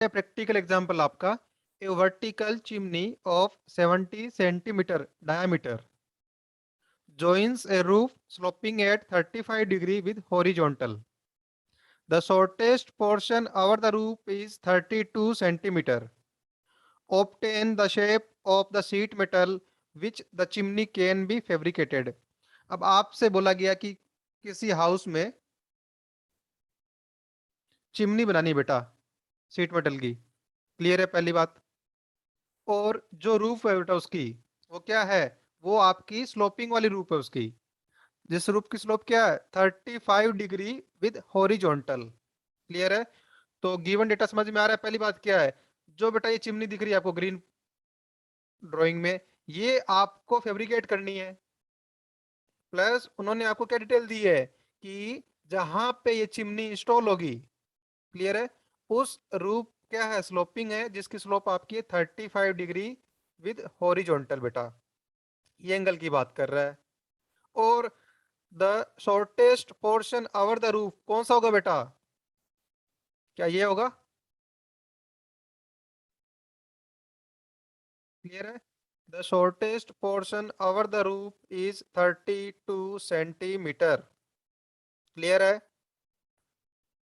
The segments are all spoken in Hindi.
प्रैक्टिकल एग्जांपल आपका a vertical chimney of 70 centimetre diameter joins a roof sloping at 35 degree with horizontal. The shortest portion over the roof is 32 centimeter. Obtain the shape of the sheet metal which the chimney can be fabricated. अब आपसे बोला गया कि किसी हाउस में चिमनी बनानी बेटा शीट मेटल की। क्लियर है पहली बात। और जो रूफ है बेटा उसकी वो क्या है, वो आपकी स्लोपिंग वाली रूफ है उसकी। जिस रूफ की स्लोप क्या है 35 डिग्री विद हॉरिजॉन्टल। क्लियर है। तो गिवन डेटा समझ में आ रहा है। पहली बात क्या है, जो बेटा ये चिमनी दिख रही है आपको ग्रीन ड्राइंग में, ये आपको फैब्रिकेट करनी है। प्लस उन्होंने आपको क्या डिटेल दी है कि जहां पे ये चिमनी इंस्टॉल होगी, क्लियर है, उस रूफ क्या है स्लोपिंग है, जिसकी स्लोप आपकी है 35 डिग्री विद हॉरिजॉन्टल बेटा। ये एंगल की बात कर रहा है। और the shortest portion over the roof कौन सा होगा बेटा, क्या ये होगा? क्लियर है। The shortest portion over the roof is 32 centimetre. Clear है।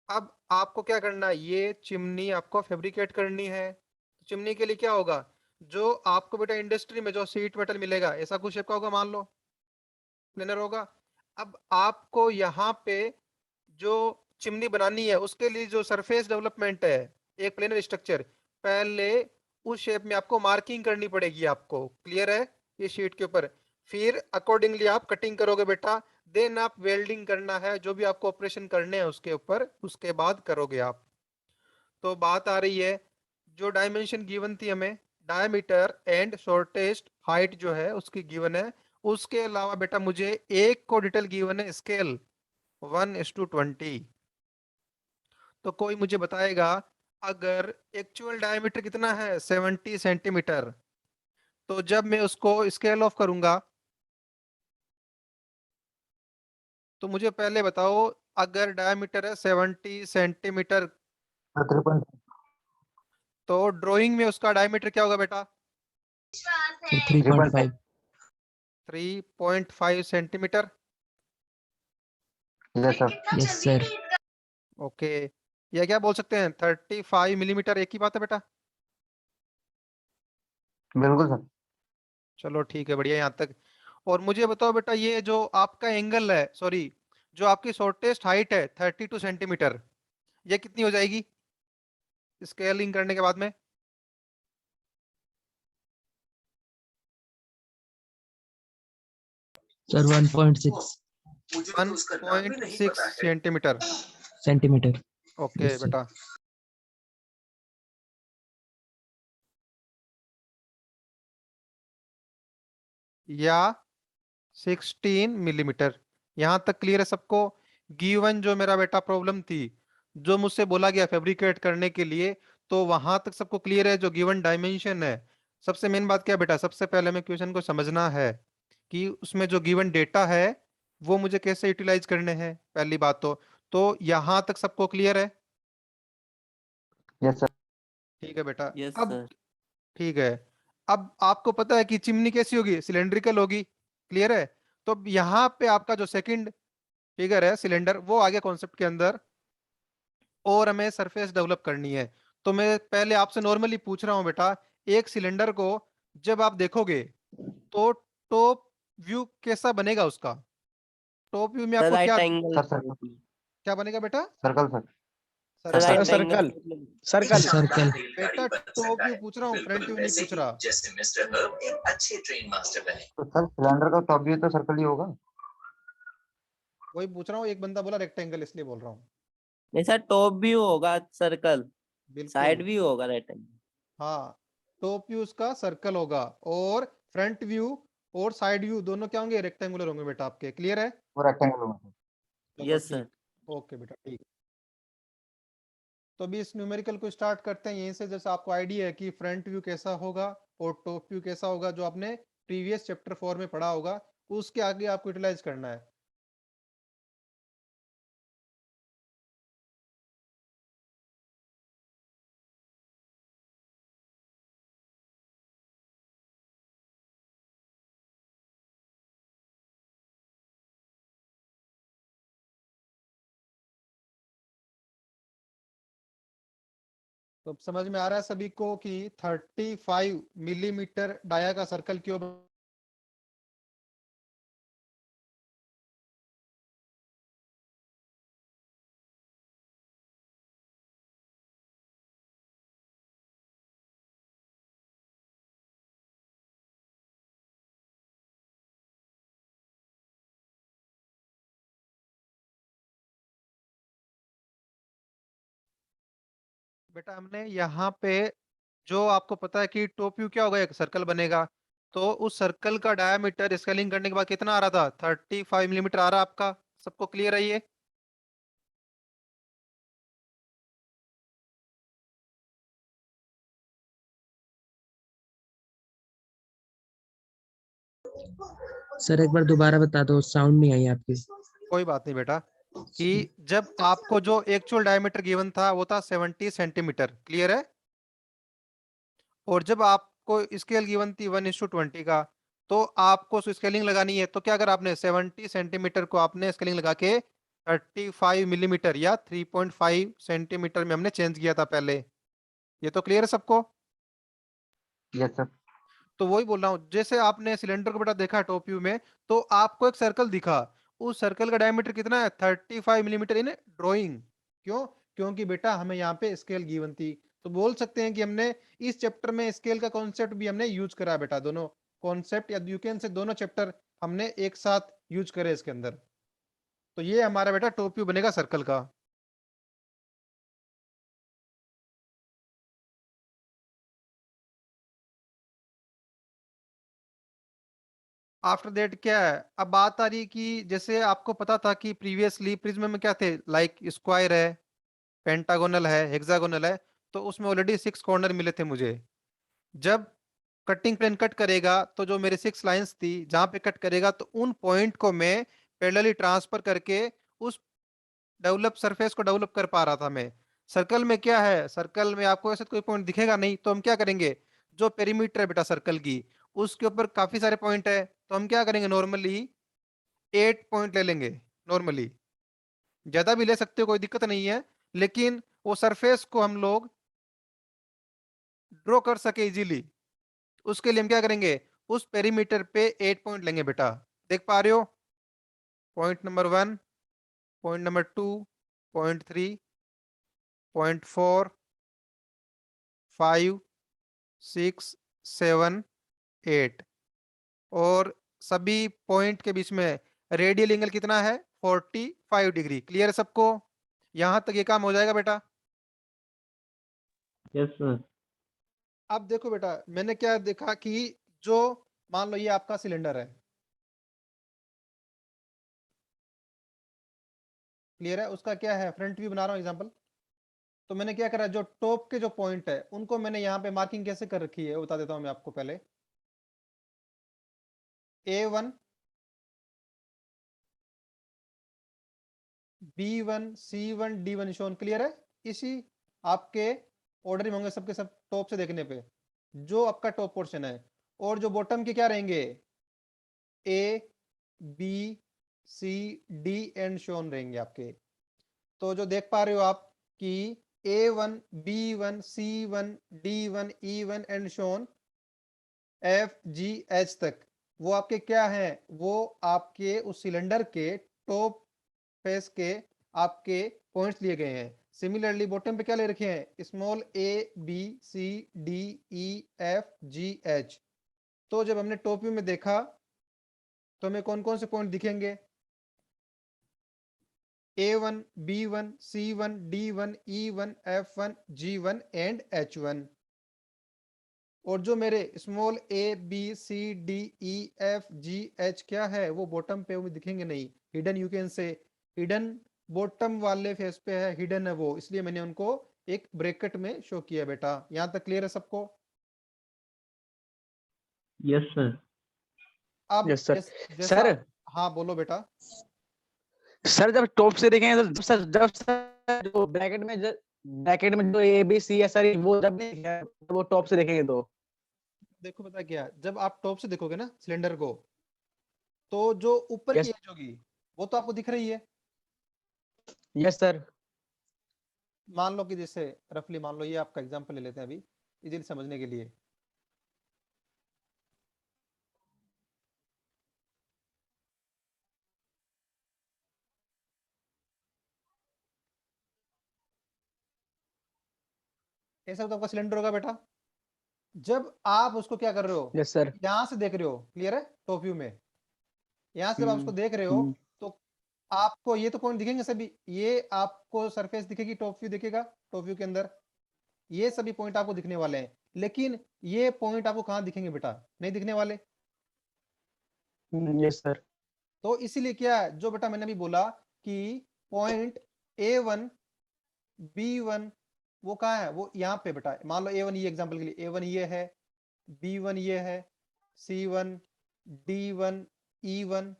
अब आपको क्या करना है, ये चिमनी आपको फैब्रिकेट करनी है। चिमनी के लिए क्या होगा, जो आपको बेटा इंडस्ट्री में जो सीट मेटल मिलेगा ऐसा कुछ शेप का होगा, मान लो प्लेनर होगा। अब आपको यहाँ पे जो चिमनी बनानी है उसके लिए जो सरफेस डेवलपमेंट है, एक प्लेनर स्ट्रक्चर, पहले उस शेप में आपको मार्किंग करनी पड़ेगी आपको। क्लियर है, ये शीट के ऊपर। फिर अकॉर्डिंगली आप कटिंग करोगे बेटा, देन आप वेल्डिंग करना है, जो भी आपको ऑपरेशन करने हैं उसके ऊपर, उसके बाद करोगे आप। तो बात आ रही है, जो डायमेंशन गिवन थी हमें, डायमीटर एंड शॉर्टेस्ट हाइट जो है उसकी गिवन है। उसके अलावा बेटा मुझे एक को डिटेल गिवन है, स्केल 1:20। तो कोई मुझे बताएगा अगर एक्चुअल डायमीटर कितना है 70 सेंटीमीटर, तो जब मैं उसको स्केल ऑफ करूंगा तो मुझे पहले बताओ, अगर डायमीटर है 70 सेंटीमीटर 3.5 तो ड्राइंग में उसका डायमीटर क्या होगा बेटा? 3.5। 3.5 centimetre. Yes sir. Yes sir. Okay, या क्या बोल सकते हैं 35 मिलीमीटर, एक ही बात है बेटा। बिल्कुल सर। चलो ठीक है, बढ़िया यहाँ तक। और मुझे बताओ बेटा, ये जो आपका एंगल है, सॉरी, जो आपकी शॉर्टेस्ट हाइट है 32 सेंटीमीटर, ये कितनी हो जाएगी स्केलिंग करने के बाद में? Sir 1.6 1.6 centimetre. Centimetre. Okay yes sir. बेटा। या 16 मिलीमीटर। यहां तक क्लियर है सबको? गिवन जो मेरा बेटा प्रॉब्लम थी, जो मुझसे बोला गया फैब्रिकेट करने के लिए, तो वहां तक सबको क्लियर है? जो गिवन डायमेंशन है, सबसे मेन बात क्या है बेटा, सबसे पहले हमें क्वेश्चन को समझना है कि उसमें जो गिवन डेटा है वो मुझे कैसे यूटिलाइज करने हैं, पहली बात तो यहां तक सबको क्लियर है? Yes sir. ठीक है बेटा। यस अब सर। ठीक है, अब आपको पता है कि चिमनी कैसी होगी, सिलेंड्रिकल होगी। क्लियर है। तो अब यहाँ पे आपका जो सेकंड फिगर है सिलेंडर, वो आ गया कॉन्सेप्ट के अंदर। और हमें सरफेस डेवलप करनी है। तो मैं पहले आपसे नॉर्मली पूछ रहा हूं बेटा, एक सिलेंडर को जब आप देखोगे तो टॉप व्यू कैसा बनेगा उसका? टॉप व्यू में सर आपको क्या राइट एंगल सर सर्कल। क्या बनेगा बेटा? Circle sir. Sir circle. Right angle circle circle circle. बेटा टॉप व्यू पूछ रहा हूँ, फ्रंट व्यू नहीं पूछ रहा। जैसे मिस्टर हर्ब एक अच्छे ट्रेन मास्टर बने। तो सर सिलेंडर का टॉप व्यू तो सर्कल ही होगा। वही पूछ रहा हूँ, एक बंदा बोला रेक्टेंगल, इसलिए बोल रहा हूँ। नहीं सर, टॉप व्यू होगा सर्कल, साइड बिल्कुल। व्यू होगा राइट एंगल। हाँ, टॉप व्यू उसका सर्कल होगा, और फ्रंट व्यू और साइड व्यू दोनों क्या होंगे, रेक्टेंगुलर होंगे बेटा आपके। क्लियर है? वो रेक्टेंगल होगा सर। चलो यस सर। ठीक। ओके बेटा, ठीक। तो अभी इस न्यूमेरिकल को स्टार्ट करते हैं यहीं से। जैसे आपको आइडिया है कि फ्रंट व्यू कैसा होगा और टॉप व्यू कैसा होगा, जो आपने प्रीवियस चैप्टर 4 में पढ़ा होगा, उसके आगे आपको यूटिलाइज करना है। तो अब समझ में आ रहा है सभी को कि 35 मिलीमीटर डाया का सर्कल क्यों बेटा हमने यहाँ पे जो आपको पता है कि टॉप व्यू क्या होगा, एक सर्कल बनेगा, तो उस सर्कल का डायमीटर स्केलिंग करने के बाद कितना आ रहा था, 35 मिलीमीटर आ रहा आपका। सबको क्लियर है ये? सर एक बार दोबारा बता दो, साउंड नहीं आई आपकी। कोई बात नहीं बेटा, कि जब आपको जो एक्चुअल डायमीटर गिवन था वो था 70 सेंटीमीटर, क्लियर है? और जब आपको स्केल गिवन थी 1:20 का, तो आपको स्केलिंग लगानी है, तो क्या अगर आपने 70 सेंटीमीटर को आपने स्केलिंग लगा के 35 मिलीमीटर या 3.5 सेंटीमीटर में हमने चेंज किया था पहले। ये तो क्लियर है सबको? Yes sir. तो वही बोल रहा हूँ, जैसे आपने सिलेंडर को बेटा देखा टॉप व्यू में, तो आपको एक सर्कल दिखा, उस सर्कल का डायमीटर कितना है, 35 मिलीमीटर इन ड्रॉइंग। क्यों? क्योंकि बेटा हमें यहाँ पे स्केल गिवन थी, तो बोल सकते हैं कि हमने इस चैप्टर में स्केल का कॉन्सेप्ट भी हमने यूज करा बेटा, दोनों कॉन्सेप्ट या यू कैन से दोनों चैप्टर हमने एक साथ यूज करे इसके अंदर। तो ये हमारा बेटा टॉप व्यू बनेगा सर्कल का। आफ्टर दैट क्या है, अब बात आ रही है कि जैसे आपको पता था कि प्रीवियसली प्रिज्म में क्या थे, लाइक स्क्वायर है, पेंटागोनल है, हेक्सागोनल है, तो उसमें ऑलरेडी 6 कॉर्नर मिले थे मुझे। जब कटिंग प्लेन कट करेगा तो जो मेरे 6 लाइंस थी जहां पे कट करेगा, तो उन पॉइंट को मैं पैरेलली ट्रांसफर करके उस डेवलप सरफेस को डेवलप कर पा रहा था मैं। सर्कल में क्या है, सर्कल में आपको ऐसा कोई पॉइंट दिखेगा नहीं, तो हम क्या करेंगे, जो पेरीमीटर है बेटा सर्कल की, उसके ऊपर काफी सारे पॉइंट है, तो हम क्या करेंगे, नॉर्मली 8 पॉइंट ले लेंगे नॉर्मली। ज्यादा भी ले सकते हो, कोई दिक्कत नहीं है, लेकिन वो सरफेस को हम लोग ड्रॉ कर सके इजीली, उसके लिए हम क्या करेंगे, उस पेरीमीटर पे 8 पॉइंट लेंगे बेटा। देख पा रहे हो, point number 1, point number 2, point 3, point 4, 5, 6, 7, 8, और सभी पॉइंट के बीच में रेडियल एंगल कितना है, 45 डिग्री। क्लियर है सबको? यहां तक ये काम हो जाएगा बेटा? Yes sir. अब देखो बेटा, मैंने क्या देखा कि जो, मान लो ये आपका सिलेंडर है, क्लियर है, उसका क्या है, फ्रंट व्यू बना रहा हूं एग्जांपल। तो मैंने क्या करा, जो टॉप के जो पॉइंट है उनको मैंने यहाँ पे मार्किंग कैसे कर रखी है, बता देता हूं मैं आपको पहले। A1, B1, C1, D1 shown, clear है? इसी आपके ऑर्डर में होंगे सबके सब टॉप से देखने पे, जो आपका टॉप पोर्शन है। और जो बॉटम के क्या रहेंगे, A, B, C, D and shown रहेंगे आपके। तो जो देख पा रहे हो आप कि A1, B1, C1, D1, E1 and shown FGH तक, वो आपके क्या है, वो आपके उस सिलेंडर के टॉप फेस के आपके पॉइंट्स लिए गए हैं। सिमिलरली बॉटम पे क्या ले रखे हैं, small a b c d e f g h। तो जब हमने टॉप व्यू में देखा तो हमें कौन कौन से पॉइंट दिखेंगे, A1, B1, C1, D1, E1, F1, G1 and H1। और जो मेरे small a b c d e f g h क्या है, वो बॉटम पे वो दिखेंगे नहीं, hidden, you can say hidden, bottom वाले फेस पे है, हिडन है वो, इसलिए मैंने उनको एक ब्रैकेट में शो किया बेटा। यहां तक क्लियर है सबको? Yes sir. अब यस सर। जैसा सर हाँ बोलो बेटा। सर जब टॉप से देखेंगे तो जब सर जो ब्रैकेट में जो ए बी सी है सर, वो जब नहीं दिखेगा, वो टॉप से देखेंगे तो। देखो पता क्या, जब आप टॉप से देखोगे ना सिलेंडर को, तो जो ऊपर की यस एज होगी वो तो आपको दिख रही है। Yes sir. मान लो कि जैसे रफली मान लो ये आपका एग्जांपल ले लेते हैं अभी इजीली समझने के लिए। ऐसा तो आपका सिलेंडर होगा बेटा। जब आप उसको क्या कर रहे हो, यस सर। यहां से देख रहे हो, क्लियर है, टॉप व्यू में यहां से जब आप उसको देख रहे हो तो आपको ये तो पॉइंट दिखेंगे सभी, ये आपको सरफेस दिखेगी, टॉप व्यू दिखेगा, टॉप व्यू के अंदर ये सभी पॉइंट आपको दिखने वाले हैं, लेकिन ये पॉइंट आपको कहाँ दिखेंगे बेटा, नहीं दिखने वाले। Yes sir. तो इसीलिए क्या है, जो बेटा मैंने अभी बोला कि पॉइंट A1 B1 वो कहाँ है, वो यहाँ पे बेटा, मान लो A1 ये एग्जांपल के लिए A1 ये है, B1 ये है, C1 D1 E1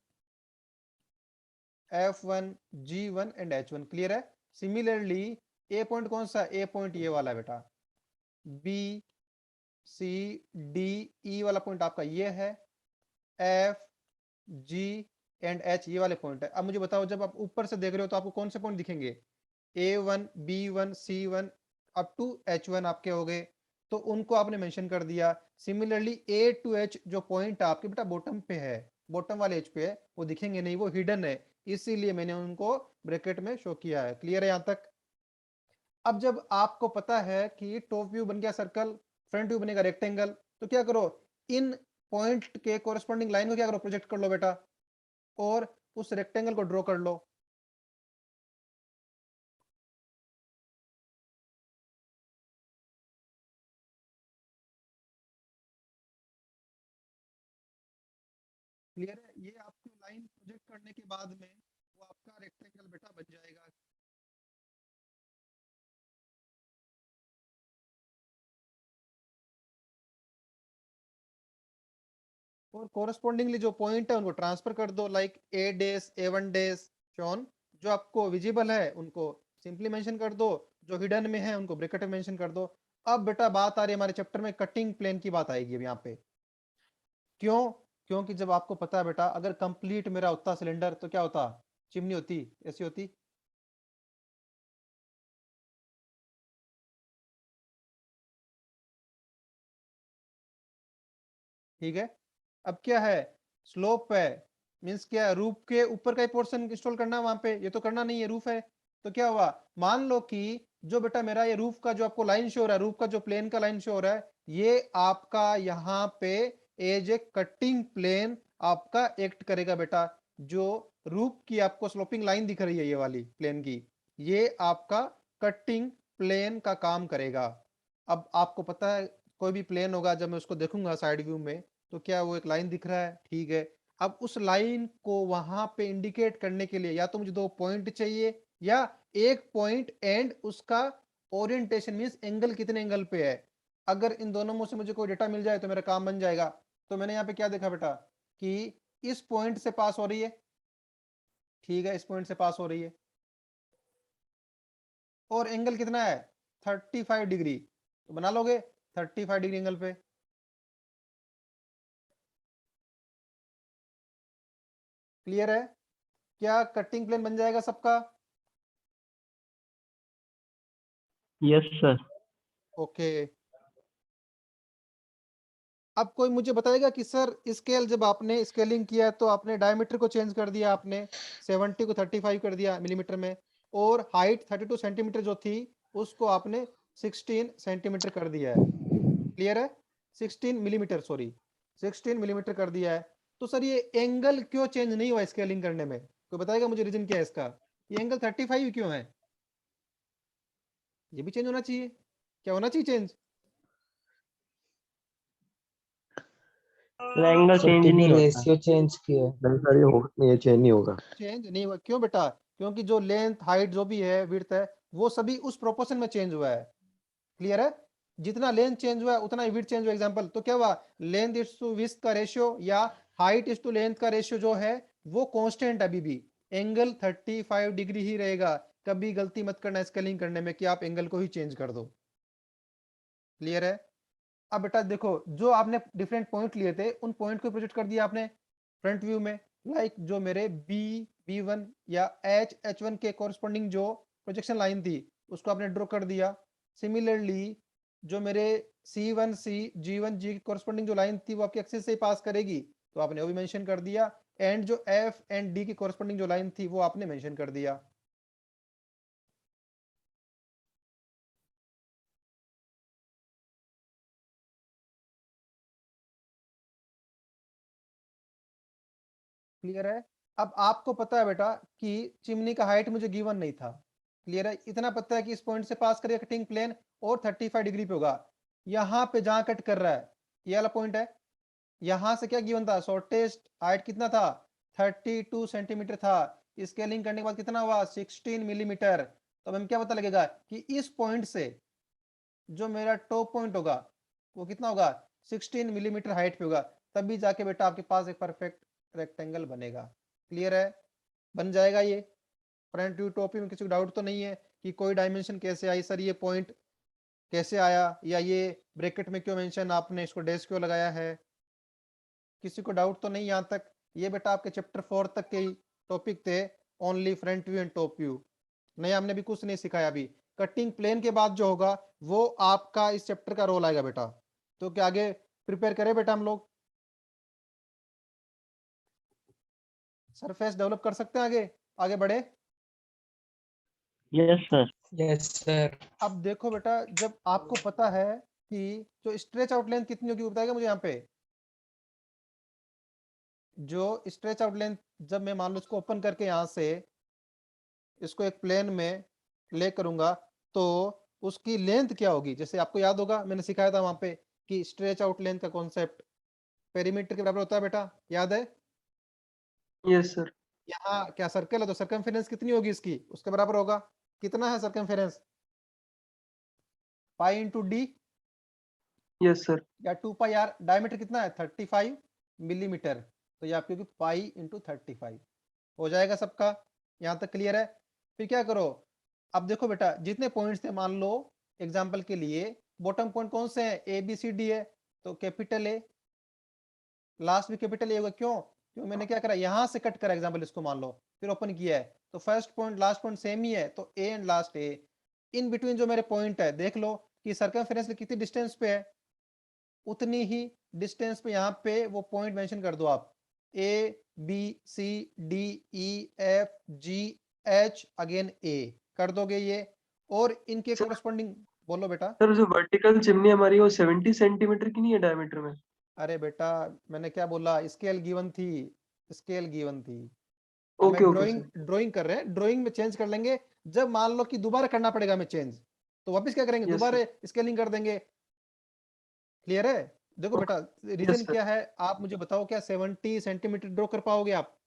F1 G1 and H1, clear है। सिमिलरली ए पॉइंट कौन सा, ए पॉइंट ये वाला बेटा, B C D E वाला पॉइंट आपका ये है, F G एंड H ये वाले पॉइंट है। अब मुझे बताओ जब आप ऊपर से देख रहे हो तो आपको कौन से पॉइंट दिखेंगे, A1 B1 C1 up to H1 आपके हो गए, तो उनको आपने मेंशन कर दिया। सिमिलरली A to H जो पॉइंट आपके बेटा बॉटम पे है, बॉटम वाले एज पे है, वो दिखेंगे नहीं, वो हिडन है, इसीलिए मैंने उनको ब्रैकेट में शो किया है। क्लियर है यहाँ तक। अब जब आपको पता है कि टॉप व्यू बन गया सर्कल, फ्रंट व्यू बनेगा रेक्टेंगल, तो क्या करो, इन पॉइंट के कोरस्पॉन्डिंग लाइन को क्या करो, प्रोजेक्ट कर लो बेटा, और उस रेक्टेंगल को ड्रॉ कर लो। क्लियर है, ये आपको लाइन प्रोजेक्ट करने के बाद में वो आपका रेक्टेंगल बेटा बन जाएगा। और कोरस्पॉन्डिंगली जो पॉइंट है उनको ट्रांसफर कर दो, like A dash A1 dash शॉन, जो आपको विजिबल है उनको सिंपली मेंशन कर दो, जो हिडन में है उनको ब्रैकेट में मेंशन कर दो। अब बेटा बात आ रही है हमारे चैप्टर में कटिंग प्लेन की बात आएगी अब यहाँ पे। क्यों, क्योंकि जब आपको पता है बेटा अगर कंप्लीट मेरा होता सिलेंडर तो क्या होता, चिमनी होती, ऐसी होती, ठीक है। अब क्या है, स्लोप है, मींस क्या है, रूफ के ऊपर का ही पोर्शन इंस्टॉल करना है वहां पे, ये तो करना नहीं है, रूफ है। तो क्या हुआ, मान लो कि जो बेटा मेरा ये रूफ का जो आपको लाइन शो हो रहा है, रूफ का जो प्लेन का लाइन शो हो रहा है, ये आपका यहाँ पे एज ए कटिंग प्लेन आपका एक्ट करेगा बेटा। जो रूफ की आपको स्लोपिंग लाइन दिख रही है ये वाली प्लेन की, ये आपका कटिंग प्लेन का काम करेगा। अब आपको पता है कोई भी प्लेन होगा, जब मैं उसको देखूंगा साइड व्यू में, तो क्या वो एक लाइन दिख रहा है, ठीक है। अब उस लाइन को वहां पे इंडिकेट करने के लिए या तो मुझे दो पॉइंट चाहिए, या एक पॉइंट एंड उसका ओरिएंटेशन मींस एंगल कितने एंगल पे है। अगर इन दोनों में से मुझे कोई डेटा मिल जाए तो मेरा काम बन जाएगा। तो मैंने यहाँ पे क्या देखा बेटा कि इस पॉइंट से पास हो रही है, ठीक है, इस पॉइंट से पास हो रही है, और एंगल कितना है 35 डिग्री, तो बना लोगे 35 डिग्री एंगल पे। क्लियर है, क्या कटिंग प्लेन बन जाएगा सबका? Yes sir. ओके। अब कोई मुझे बताएगा कि सर स्केल जब आपने स्केलिंग किया तो आपने डायमीटर को चेंज कर दिया, आपने 70 को 35 कर दिया मिलीमीटर में, और हाइट 32 सेंटीमीटर जो थी उसको आपने 16 सेंटीमीटर कर दिया है। क्लियर है, 16 मिलीमीटर, सॉरी 16 मिलीमीटर कर दिया है। तो सर ये एंगल क्यों चेंज नहीं हुआ स्केलिंग करने में, कोई बताएगा मुझे रीजन क्या है इसका, ये एंगल 35 क्यों है, ये भी चेंज होना चाहिए, क्या होना चाहिए चेंज? एंगल चेंज नहीं होता। रेशियो चेंज किया नहीं सर, ये चेंज नहीं होगा। चेंज नहीं हुआ, क्यों बेटा, क्योंकि जो लेंथ हाइट जो भी है विड्थ है वो सभी उस प्रोपोर्शन में चेंज हुआ है। क्लियर है, जितना लेंथ चेंज हुआ है उतना ही विड्थ चेंज हुआ। एग्जांपल तो क्या हुआ, लेंथ इज टू विड्थ का रेशियो या हाइट इज टू लेंथ का रेशियो जो है वो कांस्टेंट अभी भी, एंगल 35 डिग्री ही रहेगा। कभी गलती मत करना स्केलिंग करने में कि आप एंगल को ही चेंज कर दो। क्लियर है। अब बेटा देखो जो आपने डिफरेंट पॉइंट लिए थे उन पॉइंट को प्रोजेक्ट कर दिया आपने फ्रंट व्यू में, लाइक जो मेरे B B1 या H H1 के कोरस्पॉन्डिंग जो प्रोजेक्शन लाइन थी उसको आपने ड्रॉ कर दिया। सिमिलरली जो मेरे C1C G1G की कोरस्पॉन्डिंग जो लाइन थी वो आपकी एक्सिस से ही पास करेगी, तो आपने वो भी मेंशन कर दिया। एंड जो F एंड D की कोरस्पॉन्डिंग जो लाइन थी वो आपने मेंशन कर दिया। क्लियर है? अब आपको पता है बेटा कि चिमनी का हाइट मुझे गिवन नहीं था। क्लियर है? इतना पता है कि इस पॉइंट से पास करेगा कटिंग प्लेन और 35 डिग्री पे होगा। यहाँ पे जहां कट कर रहा है ये वाला पॉइंट है, यहां से क्या गिवन था, शॉर्टेस्ट हाइट कितना था, 32 सेंटीमीटर था। स्केलिंग करने के बाद कितना हुआ, 16 मिलीमीटर। तो अब हमें क्या पता लगेगा कि इस पॉइंट से जो मेरा टॉप पॉइंट होगा वो कितना होगा, 16 मिलीमीटर हाइट पे होगा। तभी जाके बेटा आपके पास एक परफेक्ट रेक्टेंगल बनेगा। क्लियर है? बन जाएगा ये। फ्रंट व्यू टॉप व्यू में किसी को डाउट तो नहीं है कि कोई डायमेंशन कैसे आई सर, ये पॉइंट कैसे आया, या ये ब्रैकेट में क्यों मेंशन आपने इसको डैश क्यों लगाया है? किसी को डाउट तो नहीं यहाँ तक? ये बेटा आपके चैप्टर 4 तक के ही टॉपिक थे, only front view and top view. नहीं, हमने भी कुछ नहीं सिखाया अभी। कटिंग प्लेन के बाद जो होगा वो आपका इस चैप्टर का रोल आएगा बेटा। तो क्या आगे प्रिपेयर करें बेटा हम लोग? सरफेस डेवलप कर सकते हैं, आगे आगे बढ़े? Yes sir. Yes sir. अब देखो बेटा, जब आपको पता है कि जो स्ट्रेच आउट लेंथ कितनी होगी, बताएगा मुझे यहाँ पे? जो स्ट्रेच आउट लेंथ, जब मैं मान लो इसको ओपन करके यहाँ से इसको एक प्लेन में ले करूंगा तो उसकी लेंथ क्या होगी? जैसे आपको याद होगा मैंने सिखाया था वहां पे कि स्ट्रेच आउट लेंथ का कॉन्सेप्ट पेरीमीटर के बराबर होता है बेटा, याद है? Yes sir. यहाँ क्या सर्कल है तो सर्कमफेरेंस कितनी होगी इसकी, उसके बराबर होगा। कितना है सर्कमफेरेंस, पाई इंटू डी यस सर। या 2 पाई आर। डायमीटर कितना है, 35 मिलीमीटर। तो ये आपकी होगी पाई इंटू 35। हो जाएगा सबका? यहाँ तक क्लियर है? फिर क्या करो, अब देखो बेटा जितने पॉइंट्स थे, मान लो एग्जांपल के लिए बॉटम पॉइंट कौन से हैं, ए बी सी डी है, तो कैपिटल ए, लास्ट भी कैपिटल ए होगा। क्यों? क्यों मैंने क्या करा, यहां से कट करा एग्जांपल इसको मान लो, फिर ओपन किया है, तो first point last point same ही है, तो A and last A. In between जो मेरे पॉइंट है, देख लो कि सर्कमफेरेंस में कितनी डिस्टेंस पे है, उतनी ही डिस्टेंस पे यहाँ पे वो पॉइंट मेंशन कर दो आप, A B C D E F G H again A कर दोगे ये, और इनके सर- कोरस्पॉन्डिंग, बोलो बेटा। सर जो वर्टिकल चिमनी हमारी वो 70 सेंटीमीटर की नहीं है डायमीटर में? अरे बेटा मैंने क्या बोला, स्केल गिवन थी, स्केल गिवन थी। हमें okay okay drawing sir. Drawing कर रहे हैं, ड्राइंग में चेंज कर लेंगे। जब मान लो कि दोबारा करना पड़ेगा हमें चेंज, तो वापस क्या करेंगे, यस दोबारा सर। स्केलिंग कर देंगे। क्लियर है? देखो बेटा रीजन यस सर। क्या है, आप मुझे बताओ, क्या 70 सेंटीमीटर ड्रॉ कर पाओगे आप?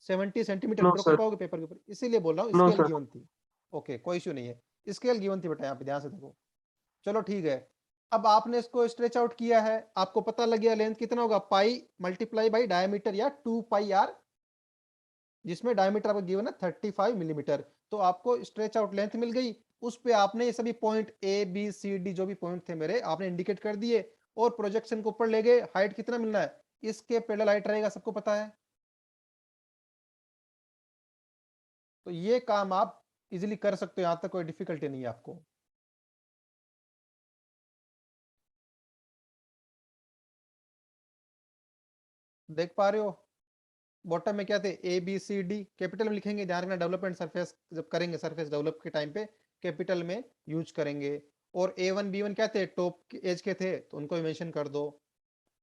70 सेंटीमीटर नो ड्रॉ कर सर। पाओगे पेपर के ऊपर? इसीलिए बोल रहा हूँ नो स्केल सर। गिवन थी। ओके, कोई इश्यू नहीं है, स्केल गिवन थी बेटा, यहाँ पे ध्यान से देखो। चलो ठीक है, अब आपने इसको स्ट्रेच आउट किया है, आपको पता लग गया लेंथ कितना होगा, पाई मल्टीप्लाई बाई डायमीटर या 2 पाई आर, जिसमें डायमीटर आपको गिवन है 35 मिलीमीटर। तो आपको स्ट्रेच आउट लेंथ मिल गई। उस पे आपने ये सभी point A B C D जो भी पॉइंट थे मेरे, आपने इंडिकेट कर दिए और प्रोजेक्शन को ऊपर ले गए। हाइट कितना मिलना है, इसके पैरेलल हाइट रहेगा, सबको पता है। तो ये काम आप इजीली कर सकते हो, यहां तक कोई डिफिकल्टी नहीं है आपको। देख पा रहे हो, बॉटम में क्या थे, A B C D, capital में लिखेंगे, ध्यान रखना डेवलपमेंट सरफेस जब करेंगे, सरफेस डेवलप के टाइम पे कैपिटल में यूज करेंगे। और A1 B1 क्या थे, टॉप एज के थे, तो उनको मेंशन कर दो।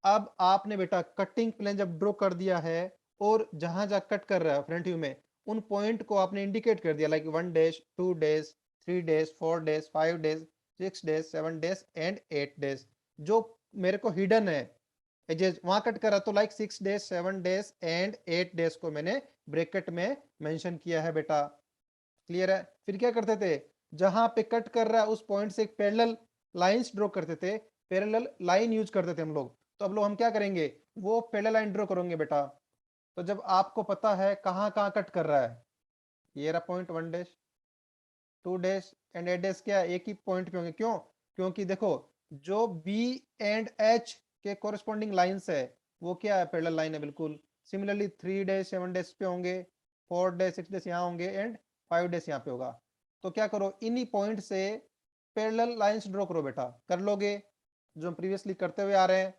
अब आपने बेटा कटिंग प्लेन जब ड्रॉ कर दिया है, और जहां जहां कट कर रहा है फ्रंट व्यू में, उन पॉइंट को आपने इंडिकेट कर दिया, like 1 days 2 days 3 days 4 days 5 days 6 days 7 days and 8 days. जो मेरे को हिडन है एजेस वहां कट करा, तो like 6 days 7 days and 8 days को मैंने ब्रैकेट में मेंशन किया है बेटा। क्लियर है? फिर क्या करते थे, जहां पे कट कर रहा है उस पॉइंट से एक पैरेलल लाइंस ड्रॉ करते थे, पैरेलल लाइन यूज करते थे हम लोग। तो अब लोग हम क्या करेंगे, वो पैरेलल लाइन ड्रॉ करेंगे बेटा। तो जब आपको पता है कहाँ कहाँ कट कर रहा है, ये रहा point 1 days 2 days and 8 days, क्या एक ही पॉइंट पे होंगे? क्यों? क्योंकि देखो जो बी एंड एच के कोरिस्पॉन्डिंग लाइंस है वो क्या है, पैरेलल लाइन है बिल्कुल। सिमिलरली 3 डेज 7 डेज पे होंगे, 4 डेज 6 डेज यहाँ होंगे एंड 5 डेज यहाँ पे होगा। तो क्या करो, इन्हीं पॉइंट से पैरेलल लाइंस ड्रॉ करो बेटा, कर लोगे जो हम प्रीवियसली करते हुए आ रहे हैं।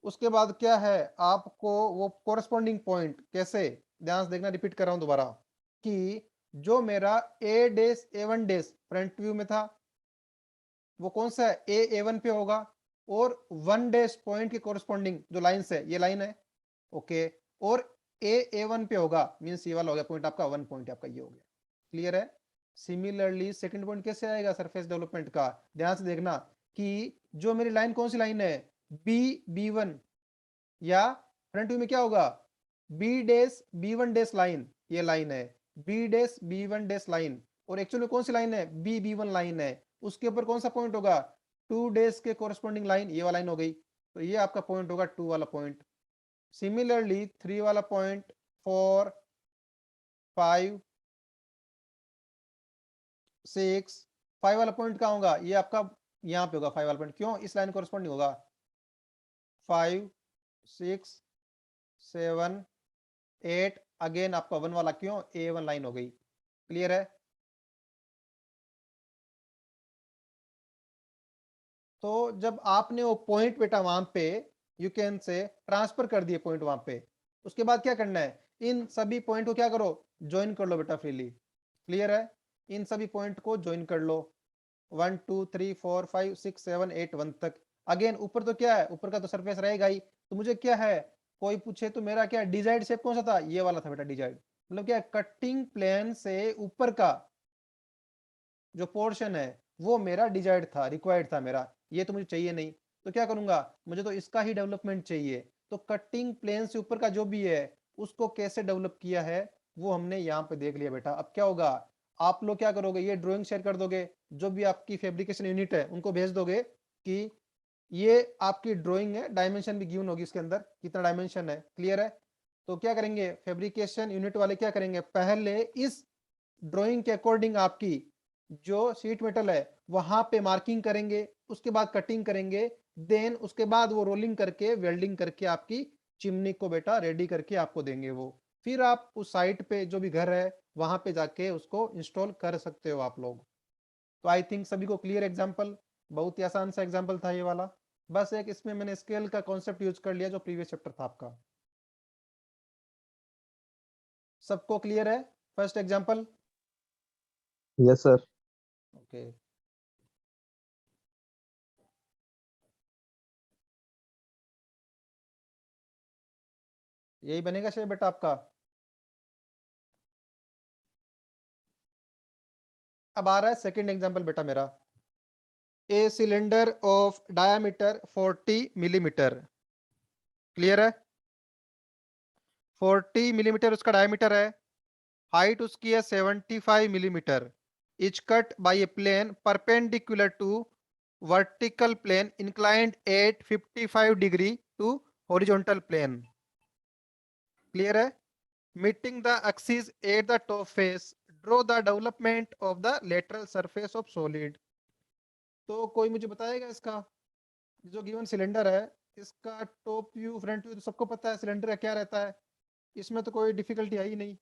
उसके बाद क्या है, आपको वो कोरस्पॉन्डिंग पॉइंट कैसे, ध्यान से देखना, रिपीट कर रहा हूं दोबारा, कि जो मेरा ए डेस A1 डेस फ्रंट व्यू में था वो कौन सा है, A1 पे होगा, और 1 डेस पॉइंट के कोरस्पॉन्डिंग जो लाइन है, ये लाइन है, ओके, और A1 पे होगा, मींस ये वाला हो गया पॉइंट आपका, 1 पॉइंट आपका ये हो गया। क्लियर है। सिमिलरली सेकंड पॉइंट कैसे आएगा सरफेस डेवलपमेंट का, ध्यान से देखना कि जो मेरी लाइन कौन सी लाइन है, B1, या फ्रंट व्यू में क्या होगा, B1 डेस लाइन, ये लाइन है B1 डेस लाइन, और एक्चुअल में कौन सी लाइन है, B1 लाइन है, उसके ऊपर कौन सा पॉइंट होगा, 2 डेस के कोरस्पॉन्डिंग लाइन, ये वाला लाइन हो गई, तो ये आपका पॉइंट होगा 2 वाला पॉइंट। सिमिलरली 3 वाला पॉइंट, 4, 5, 6, 5 वाला पॉइंट कहाँ होगा, ये आपका यहाँ पे होगा 5 वाला पॉइंट, क्यों, इस लाइन कोरस्पॉन्डिंग होगा, 5, 6, 7, 8, अगेन आपका 1 वाला, क्यों, A1 लाइन हो गई। क्लियर है। तो जब आपने वो पॉइंट बेटा वहां पे, यू कैन से ट्रांसफर कर दिए पॉइंट वहां पे, उसके बाद क्या करना है, इन सभी पॉइंट को क्या करो, ज्वाइन कर लो बेटा फ्रीली। क्लियर है। इन सभी पॉइंट को ज्वाइन कर लो, 1 2 3 4 5 6 7 8 1 तक। अगेन ऊपर तो क्या है, ऊपर का तो सरफेस रहेगा ही, तो मुझे क्या है, कोई पूछे तो मेरा क्या डिजाइड शेप कौन सा था, ये वाला था बेटा डिजाइड, मतलब क्या कटिंग प्लेन से ऊपर का जो पोर्शन है वो मेरा डिजाइड था, रिक्वायर्ड था मेरा, ये तो मुझे चाहिए नहीं, तो क्या करूंगा, मुझे तो इसका ही डेवलपमेंट चाहिए। तो कटिंग प्लेन से ऊपर का जो भी है उसको कैसे डेवलप किया है वो हमने यहाँ पे देख लिया बेटा। अब क्या होगा, आप लोग क्या करोगे, ये ड्राइंग शेयर कर दोगे, जो भी आपकी फैब्रिकेशन यूनिट है उनको भेज दोगे कि ये आपकी ड्राइंग है, डायमेंशन भी गिवन होगी इसके अंदर, कितना डायमेंशन है। क्लियर है। तो क्या करेंगे, फैब्रिकेशन यूनिट वाले क्या करेंगे, पहले इस ड्राइंग के अकॉर्डिंग आपकी जो शीट मेटल है वहां पे मार्किंग करेंगे, उसके बाद कटिंग करेंगे, देन उसके बाद वो रोलिंग करके वेल्डिंग करके आपकी चिमनी को बेटा रेडी करके आपको देंगे वो, फिर आप उस साइट पे जो भी घर है वहां पे जाके उसको इंस्टॉल कर सकते हो आप लोग। तो आई थिंक सभी को क्लियर एग्जांपल, बहुत ही आसान सा एग्जांपल था ये वाला, बस एक इसमें मैंने स्केल का कॉन्सेप्ट यूज कर लिया जो प्रीवियस चैप्टर था आपका। सबको क्लियर है first example? Yes sir. Okay. यही बनेगा शेप बेटा आपका। अब आ रहा है सेकंड एग्जांपल बेटा मेरा, a cylinder of diameter 40 millimetre. Clear है। 40 मिलीमीटर उसका डायमीटर है, हाइट उसकी है 75 millimetre, is cut by a plane perpendicular to vertical plane inclined at 55 degree to horizontal plane. Clear है। Meeting the axis at the top face, draw the development of the lateral surface of solid. तो कोई मुझे बताएगा इसका, जो गिवन सिलेंडर है इसका टॉप व्यू फ्रंट व्यू तो सबको पता है सिलेंडर का क्या रहता है, इसमें तो कोई डिफिकल्टी आई नहीं।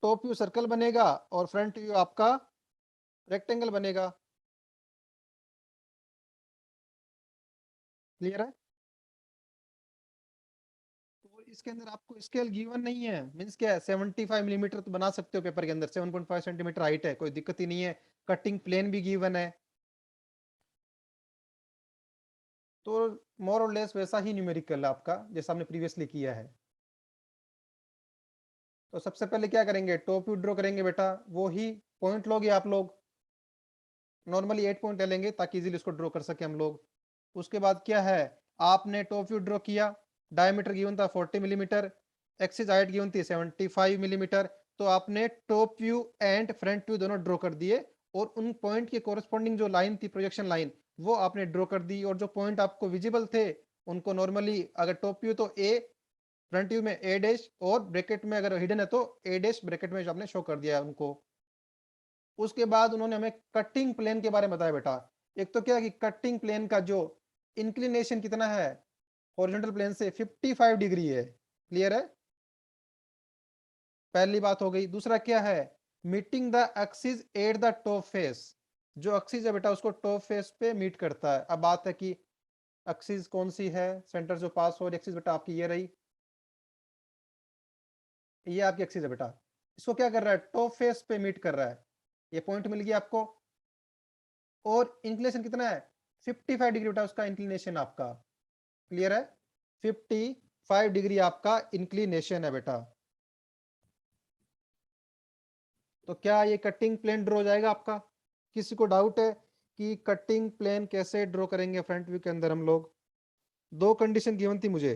टॉप व्यू सर्कल बनेगा और फ्रंट व्यू आपका रेक्टेंगल बनेगा। क्लियर है। तो इसके अंदर आपको स्केल गिवन नहीं है, मींस क्या है, 75 मिलीमीटर तो बना सकते हो पेपर के अंदर, 7.5 सेंटीमीटर हाइट है, कोई दिक्कत ही नहीं है, कटिंग प्लेन भी गिवन है, तो मोर और लेस वैसा ही न्यूमेरिकल आपका जैसा हमने प्रीवियसली किया है। तो सबसे पहले क्या करेंगे, टॉप व्यू ड्रॉ करेंगे बेटा, वो ही पॉइंट लोगे आप लोग, नॉर्मली 8 पॉइंट ले लेंगे ताकि इजीली इसको ड्रॉ कर सके हम लोग। उसके बाद क्या है, आपने टॉप व्यू ड्रॉ किया, डायमीटर गिवन था 40 मिलीमीटर, एक्सिस हाइट गिवन थी 75 मिलीमीटर, तो आपने top view and front view दोनों ड्रॉ कर दिए, और उन पॉइंट के कोरस्पॉन्डिंग जो लाइन थी प्रोजेक्शन लाइन वो आपने ड्रॉ कर दी, और जो पॉइंट आपको विजिबल थे उनको नॉर्मली अगर टॉप व्यू तो ए, फ्रंट व्यू में ए डैश, और ब्रैकेट में अगर हिडन है तो ए डैश ब्रैकेट में आपने शो कर दिया उनको। उसके बाद उन्होंने हमें कटिंग प्लेन के बारे में बताया बेटा। एक तो क्या है कि कटिंग प्लेन का जो इंक्लिनेशन कितना है हॉरिजॉन्टल प्लेन से 55 डिग्री है। क्लियर है। पहली बात हो गई। दूसरा क्या है, meeting the axis at the top face, जो एक्सिस है बेटा उसको टॉप फेस पे मीट करता है। अब बात है कि एक्सिस कौन सी है, सेंटर जो पास हो रही एक्सिस बेटा आपकी ये रही, ये आपकी एक्सिस है बेटा, इसको क्या कर रहा है, टॉप फेस पे मीट कर रहा है, ये पॉइंट मिल गया आपको। और इंक्लिनेशन कितना है, 55 डिग्री बेटा उसका इंक्लिनेशन आपका, क्लियर है, 55 डिग्री आपका इंक्लिनेशन है बेटा। तो क्या ये कटिंग प्लेन ड्रॉ हो जाएगा आपका? किसी को डाउट है कि कटिंग प्लेन कैसे ड्रॉ करेंगे फ्रंट व्यू के अंदर हम लोग? दो कंडीशन गिवन थी मुझे,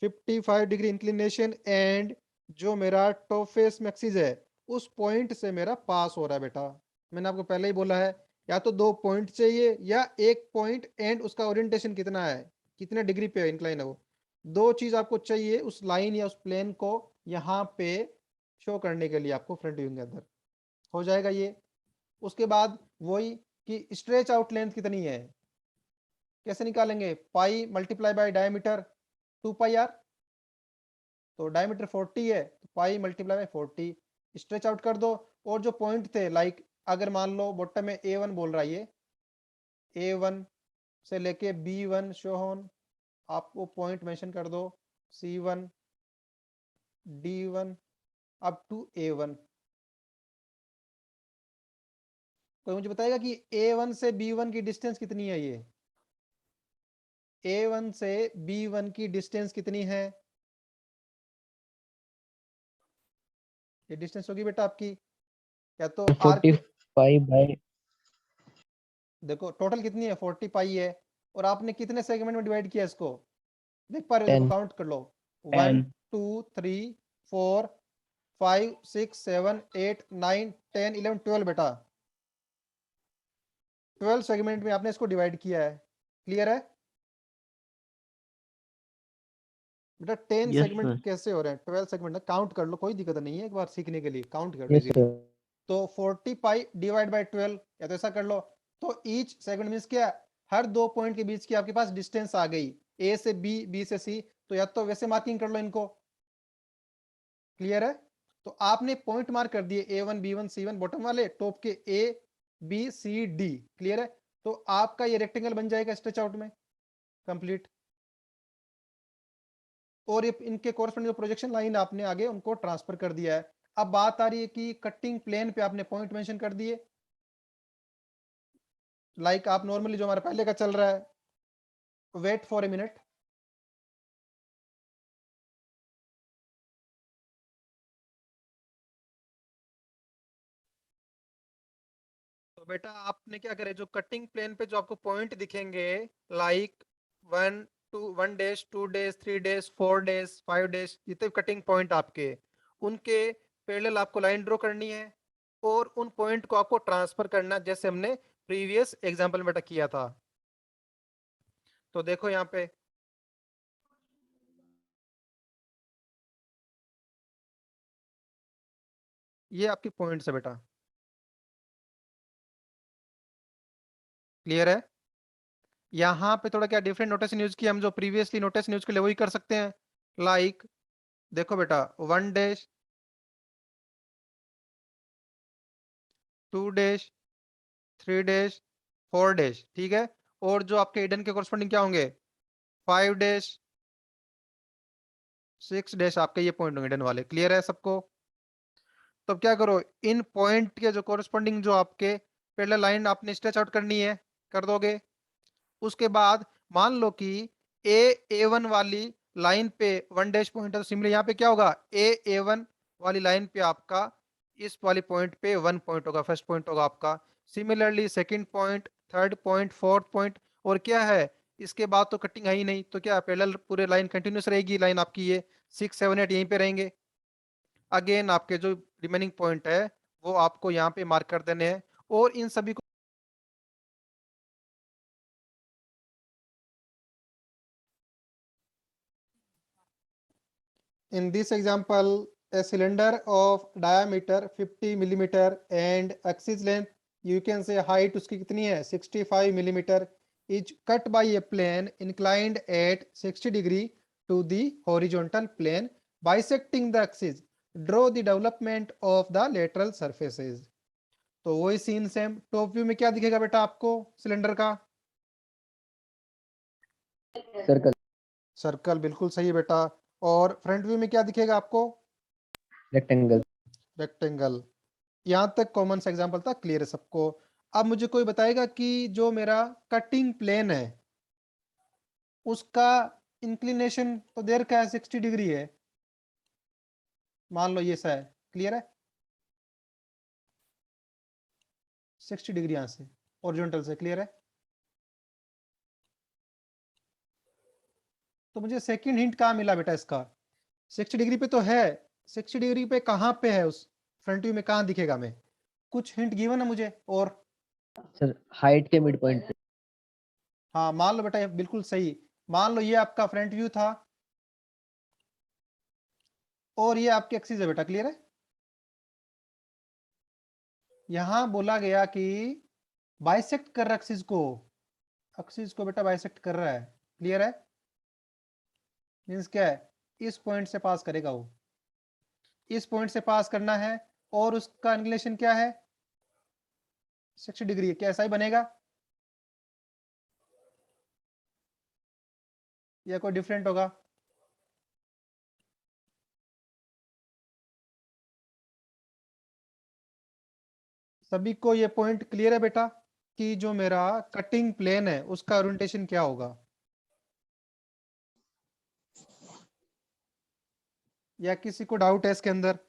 55 डिग्री इंक्लिनेशन एंड जो मेरा टॉप फेस मैक्सिस है उस पॉइंट से मेरा पास हो रहा है बेटा। मैंने आपको पहले ही बोला है, या तो दो पॉइंट चाहिए या एक पॉइंट एंड उसका ओरिएंटेशन कितना है, कितने डिग्री पे इंक्लाइन है वो, दो चीज आपको चाहिए उस लाइन या उस प्लेन को यहाँ पे शो करने के लिए आपको फ्रंट व्यू के अंदर। हो जाएगा ये। उसके बाद वही कि स्ट्रेच आउट लेंथ कितनी है, कैसे निकालेंगे, pi multiply by diameter 2 pi R, तो डायमीटर 40 है तो pi multiply by 40, stretch out कर दो। और जो पॉइंट थे लाइक अगर मान लो बॉटम में A1 बोल रहा है, ये A1 से लेके B1 शो ऑन, आपको पॉइंट मेंशन कर दो, C1 D1 up to A1। कोई मुझे बताएगा कि A1 से B1 की डिस्टेंस कितनी है, ये A1 से B1 की डिस्टेंस कितनी है, ये डिस्टेंस होगी बेटा आपकी, या तो आर क्यूब, 45 बाय देखो टोटल कितनी है 40 पाई है, और आपने कितने सेगमेंट में डिवाइड किया इसको, देख पा रहे हो, देखो 10 काउंट कर लो, 1 10 2 3 4 5 6 7 8 9 10 11 12 बेटा, 12 सेगमेंट में आपने इसको डिवाइड किया है, क्लियर है बेटा। 10 यस सेगमेंट सर। कैसे हो रहे हैं, 12 सेगमेंट है, काउंट कर लो, कोई दिक्कत नहीं है, एक बार सीखने के लिए काउंट कर यस लीजिए। सर। तो 40 पाई डिवाइड बाय 12, या तो ऐसा कर लो, तो ईच सेगमेंट मींस क्या, हर दो पॉइंट के बीच की आपके पास डिस्टेंस आ गई, ए से बी, बी से सी, तो या तो वैसे मार्किंग कर लो इनको, क्लियर है। तो आपने पॉइंट मार्क कर दिए A1 B1 C1 बॉटम वाले, टॉप के A B C D, clear है। तो आपका ये रेक्टेंगल बन जाएगा स्ट्रेच आउट में, कंप्लीट। और ये इनके कोरस्पोंडिंग प्रोजेक्शन लाइन आपने आगे उनको ट्रांसफर कर दिया है। अब बात आ रही है कि कटिंग प्लेन पे आपने पॉइंट मेंशन कर दिए, लाइक आप नॉर्मली जो हमारा पहले का चल रहा है, वेट फॉर ए मिनट, तो बेटा आपने क्या करे, जो कटिंग प्लेन पे जो आपको पॉइंट दिखेंगे like 1 days 2 days 3 days 4 days 5 days, जितने कटिंग पॉइंट आपके, उनके पैरेलल आपको लाइन ड्रॉ करनी है और उन पॉइंट को आपको ट्रांसफर करना, जैसे हमने प्रीवियस एग्जांपल में बेटा किया था। तो देखो यहाँ पे ये आपकी पॉइंट्स है बेटा, क्लियर है। यहाँ पे थोड़ा क्या डिफरेंट नोटेशन यूज किया, हम जो प्रीवियसली नोटेशन यूज किया वही कर सकते हैं। लाइक देखो बेटा 1 डेज 2 डेज 3 डेज 4 डेज, ठीक है। और जो आपके हिडन के कोरस्पोंडिंग क्या होंगे, 5 डेज 6 डेज, आपके ये पॉइंट होंगे हिडन वाले, क्लियर है सबको। तो अब क्या करो, इन पॉइंट के जो कोरस्पोंडिंग जो आपके पैरेलल लाइन आपने स्ट्रेच आउट करनी है, कर दोगे। उसके बाद मान लो कि A1 वाली लाइन पे 1 डैश पॉइंट है, तो सिमिलर यहाँ पे क्या होगा, A1 वाली लाइन पे आपका इस वाली पॉइंट पे 1 पॉइंट होगा, फर्स्ट पॉइंट होगा आपका। Similarly second point, third point, fourth point, और क्या है इसके बाद तो कटिंग है ही नहीं, तो क्या पैरेलल पूरे लाइन कंटिन्यूस रहेगी, लाइन आपकी ये 6 7 8 यहीं पे रहेंगे। अगेन आपके जो रिमेनिंग पॉइंट है वो आपको यहाँ पे मार्क कर देने हैं, और इन सभी को in this example, a cylinder of diameter 50 millimeter and axis length, you can say height उसकी कितनी है 65 millimeter, is cut by a plane inclined at 60 degree to the horizontal plane bisecting the axis draw the development of the lateral surfaces. तो वही सीन सेम, टॉप व्यू में क्या दिखेगा बेटा आपको सिलेंडर का? सर्कल। सर्कल, बिल्कुल सही है बेटा। और फ्रंट व्यू में क्या दिखेगा आपको? रेक्टेंगल। रेक्टेंगल। यहाँ तक कॉमन सा एग्जांपल था, क्लियर है सबको? अब मुझे कोई बताएगा कि जो मेरा कटिंग प्लेन है उसका इंक्लिनेशन तो देर का है 60 डिग्री है, मान लो ये सा है, क्लियर है? 60 डिग्री यहाँ से हॉरिजॉन्टल से, क्लियर है? तो मुझे सेकंड हिंट कहाँ मिला बेटा इसका? 60 डिग्री पे तो है, 60 डिग्री पे कहाँ पे है? उस फ्रंट व्यू में कहाँ दिखेगा? मैं कुछ हिंट गिवन है मुझे और? सर हाइट के मिड पॉइंट पे। हाँ मान लो बेटा, ये बिल्कुल सही। मान लो ये आपका फ्रंट व्यू था और ये आपकी एक्सिस है बेटा, क्लियर है? यहां बोला गया कि बाइसेक्ट कर रहा है एक्सिस को बेटा बाइसेक्ट कर रहा है, क्लियर है? मींस क्या है? इस पॉइंट से पास करेगा वो, इस पॉइंट से पास करना है और उसका इंक्लिनेशन क्या है? 60 डिग्री है। क्या ऐसा ही बनेगा या कोई डिफरेंट होगा? सभी को ये पॉइंट क्लियर है बेटा कि जो मेरा कटिंग प्लेन है उसका ओरिएंटेशन क्या होगा? या किसी को डाउट है इसके अंदर?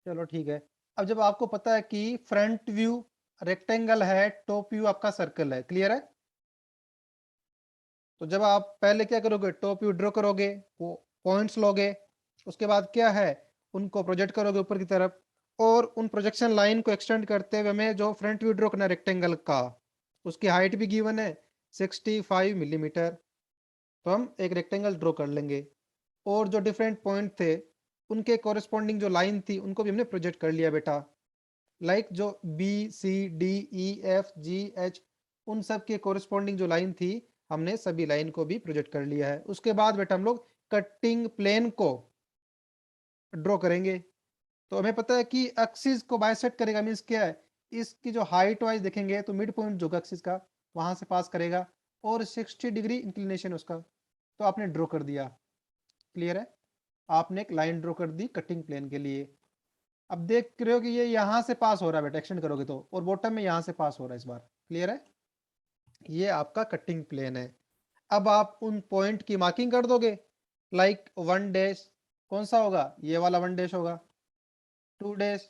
चलो ठीक है। अब जब आपको पता है कि फ्रंट व्यू रेक्टेंगल है, टॉप व्यू आपका सर्कल है, क्लियर है? तो जब आप पहले क्या करोगे? टॉप व्यू ड्रॉ करोगे, वो पॉइंट्स लोगे, उसके बाद क्या है? उनको प्रोजेक्ट करोगे ऊपर की तरफ, और उन प्रोजेक्शन लाइन को एक्सटेंड करते हुए हमें जो फ्रंट व्यू ड्रॉ करना है रेक्टेंगल का, उसकी हाइट भी गिवन है 65 मिलीमीटर। तो हम एक रेक्टेंगल ड्रॉ कर लेंगे और जो डिफरेंट पॉइंट थे उनके कोरिस्पॉन्डिंग जो लाइन थी उनको भी हमने प्रोजेक्ट कर लिया बेटा। लाइक जो B C D E F G H, उन सब के कोरिस्पॉन्डिंग जो लाइन थी हमने सभी लाइन को भी प्रोजेक्ट कर लिया है। उसके बाद बेटा हम लोग कटिंग प्लेन को ड्रॉ करेंगे। तो हमें पता है कि एक्सिस को बाइसेक्ट करेगा, मीन्स क्या है? इसकी जो हाइट वाइज देखेंगे तो मिड पॉइंट जो एक्सिस का वहां से पास करेगा और 60 डिग्री इंक्लिनेशन उसका। तो आपने ड्रॉ कर दिया, क्लियर है? आपने एक लाइन ड्रॉ कर दी कटिंग प्लेन के लिए। अब देख रहे हो कि ये यहां से पास हो रहा है बेटा, एक्सटेंड करोगे तो, और बॉटम में यहां से पास हो रहा है इस बार, क्लियर है? ये आपका कटिंग प्लेन है। अब आप उन पॉइंट की मार्किंग कर दोगे, लाइक 1 डैश कौन सा होगा? ये वाला 1 डैश होगा, 2 dash,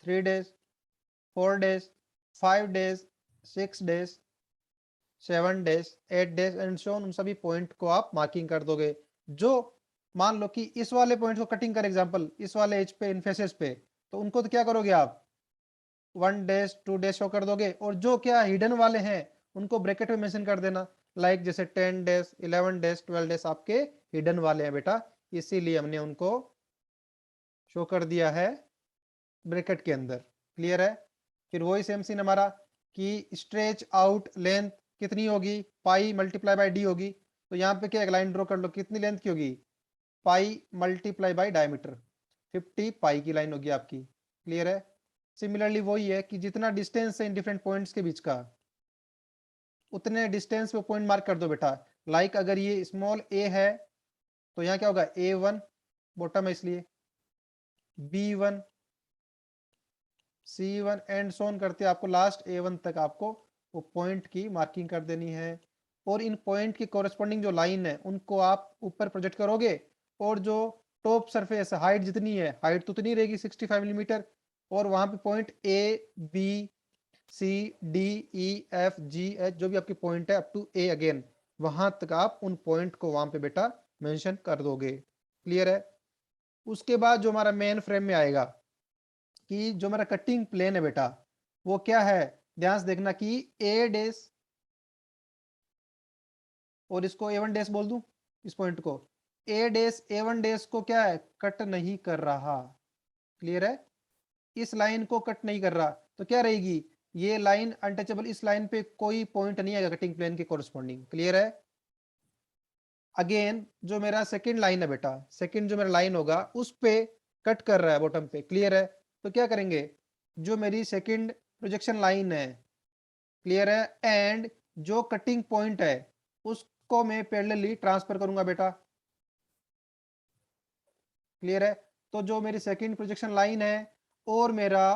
3 dash, 4 dash, 5 dash, 6 dash, 7 dash, 8 dash and so on. उन सभी पॉइंट को आप मार्किंग कर दोगे। जो मान लो कि इस वाले पॉइंट को कटिंग कर एग्जांपल इस वाले एज पे, इन फेसेस पे, तो उनको तो क्या करोगे आप? 1 डैश 2 डैश शो कर दोगे, और जो क्या हिडन वाले हैं उनको ब्रैकेट में मेंशन कर देना, लाइक जैसे 10 डैश, 11 डैश, 12 डैश आपके हिडन वाले हैं बेटा, इसीलिए हमने उनको शो कर दिया है ब्रैकेट के अंदर, क्लियर है? फिर वही सेम सीन हमारा कि स्ट्रेच आउट लेंथ कितनी होगी? पाई मल्टीप्लाई बाय डी होगी। तो यहाँ पे क्या एक लाइन ड्रॉ कर लो, कितनी लेंथ की होगी? पाई मल्टीप्लाई बाय डायमीटर, 50 पाई की लाइन होगी आपकी, क्लियर है? सिमिलरली वही है कि जितना डिस्टेंस है इन डिफरेंट पॉइंट्स के बीच का, उतने डिस्टेंस पे पॉइंट मार्क कर दो बेटा। लाइक अगर ये स्मॉल ए है तो यहाँ क्या होगा? A1 बॉटम है इसलिए, B1, C1 एंड सोन करते आपको लास्ट A1 तक आपको वो पॉइंट की मार्किंग कर देनी है। और इन पॉइंट की कोरिस्पॉन्डिंग जो लाइन है उनको आप ऊपर प्रोजेक्ट करोगे, और जो टॉप सरफेस हाइट जितनी है, हाइट तो उतनी रहेगी 65 मिलीमीटर, और वहां पे point A B C D E F G H जो भी आपकी पॉइंट है अप टू A अगेन, वहां तक आप उन पॉइंट को वहां पे बेटा मेंशन कर दोगे, क्लियर है? उसके बाद जो हमारा मेन फ्रेम में आएगा कि जो मेरा कटिंग प्लेन है बेटा वो क्या है? ध्यान से देखना कि A डैश, और इसको A1 डैश बोल दूं, इस पॉइंट को A डैश A1 डैश को क्या है? कट नहीं कर रहा, क्लियर है? इस लाइन को कट नहीं कर रहा। तो क्या रहेगी, ये लाइन अनटचेबल, इस लाइन पे कोई पॉइंट नहीं आएगा कटिंग प्लेन के कोरस्पॉन्डिंग। क्लियर है? अगेन जो मेरा सेकंड लाइन है बेटा, सेकंड जो मेरा लाइन होगा उस पे कट कर रहा है बॉटम पे। क्लियर है? तो क्या करेंगे, जो मेरी सेकंड प्रोजेक्शन लाइन है, क्लियर है, एंड जो कटिंग पॉइंट है उसको मैं पैरेलली ट्रांसफर करूंगा बेटा। क्लियर है? तो जो मेरी सेकंड प्रोजेक्शन लाइन है और मेरा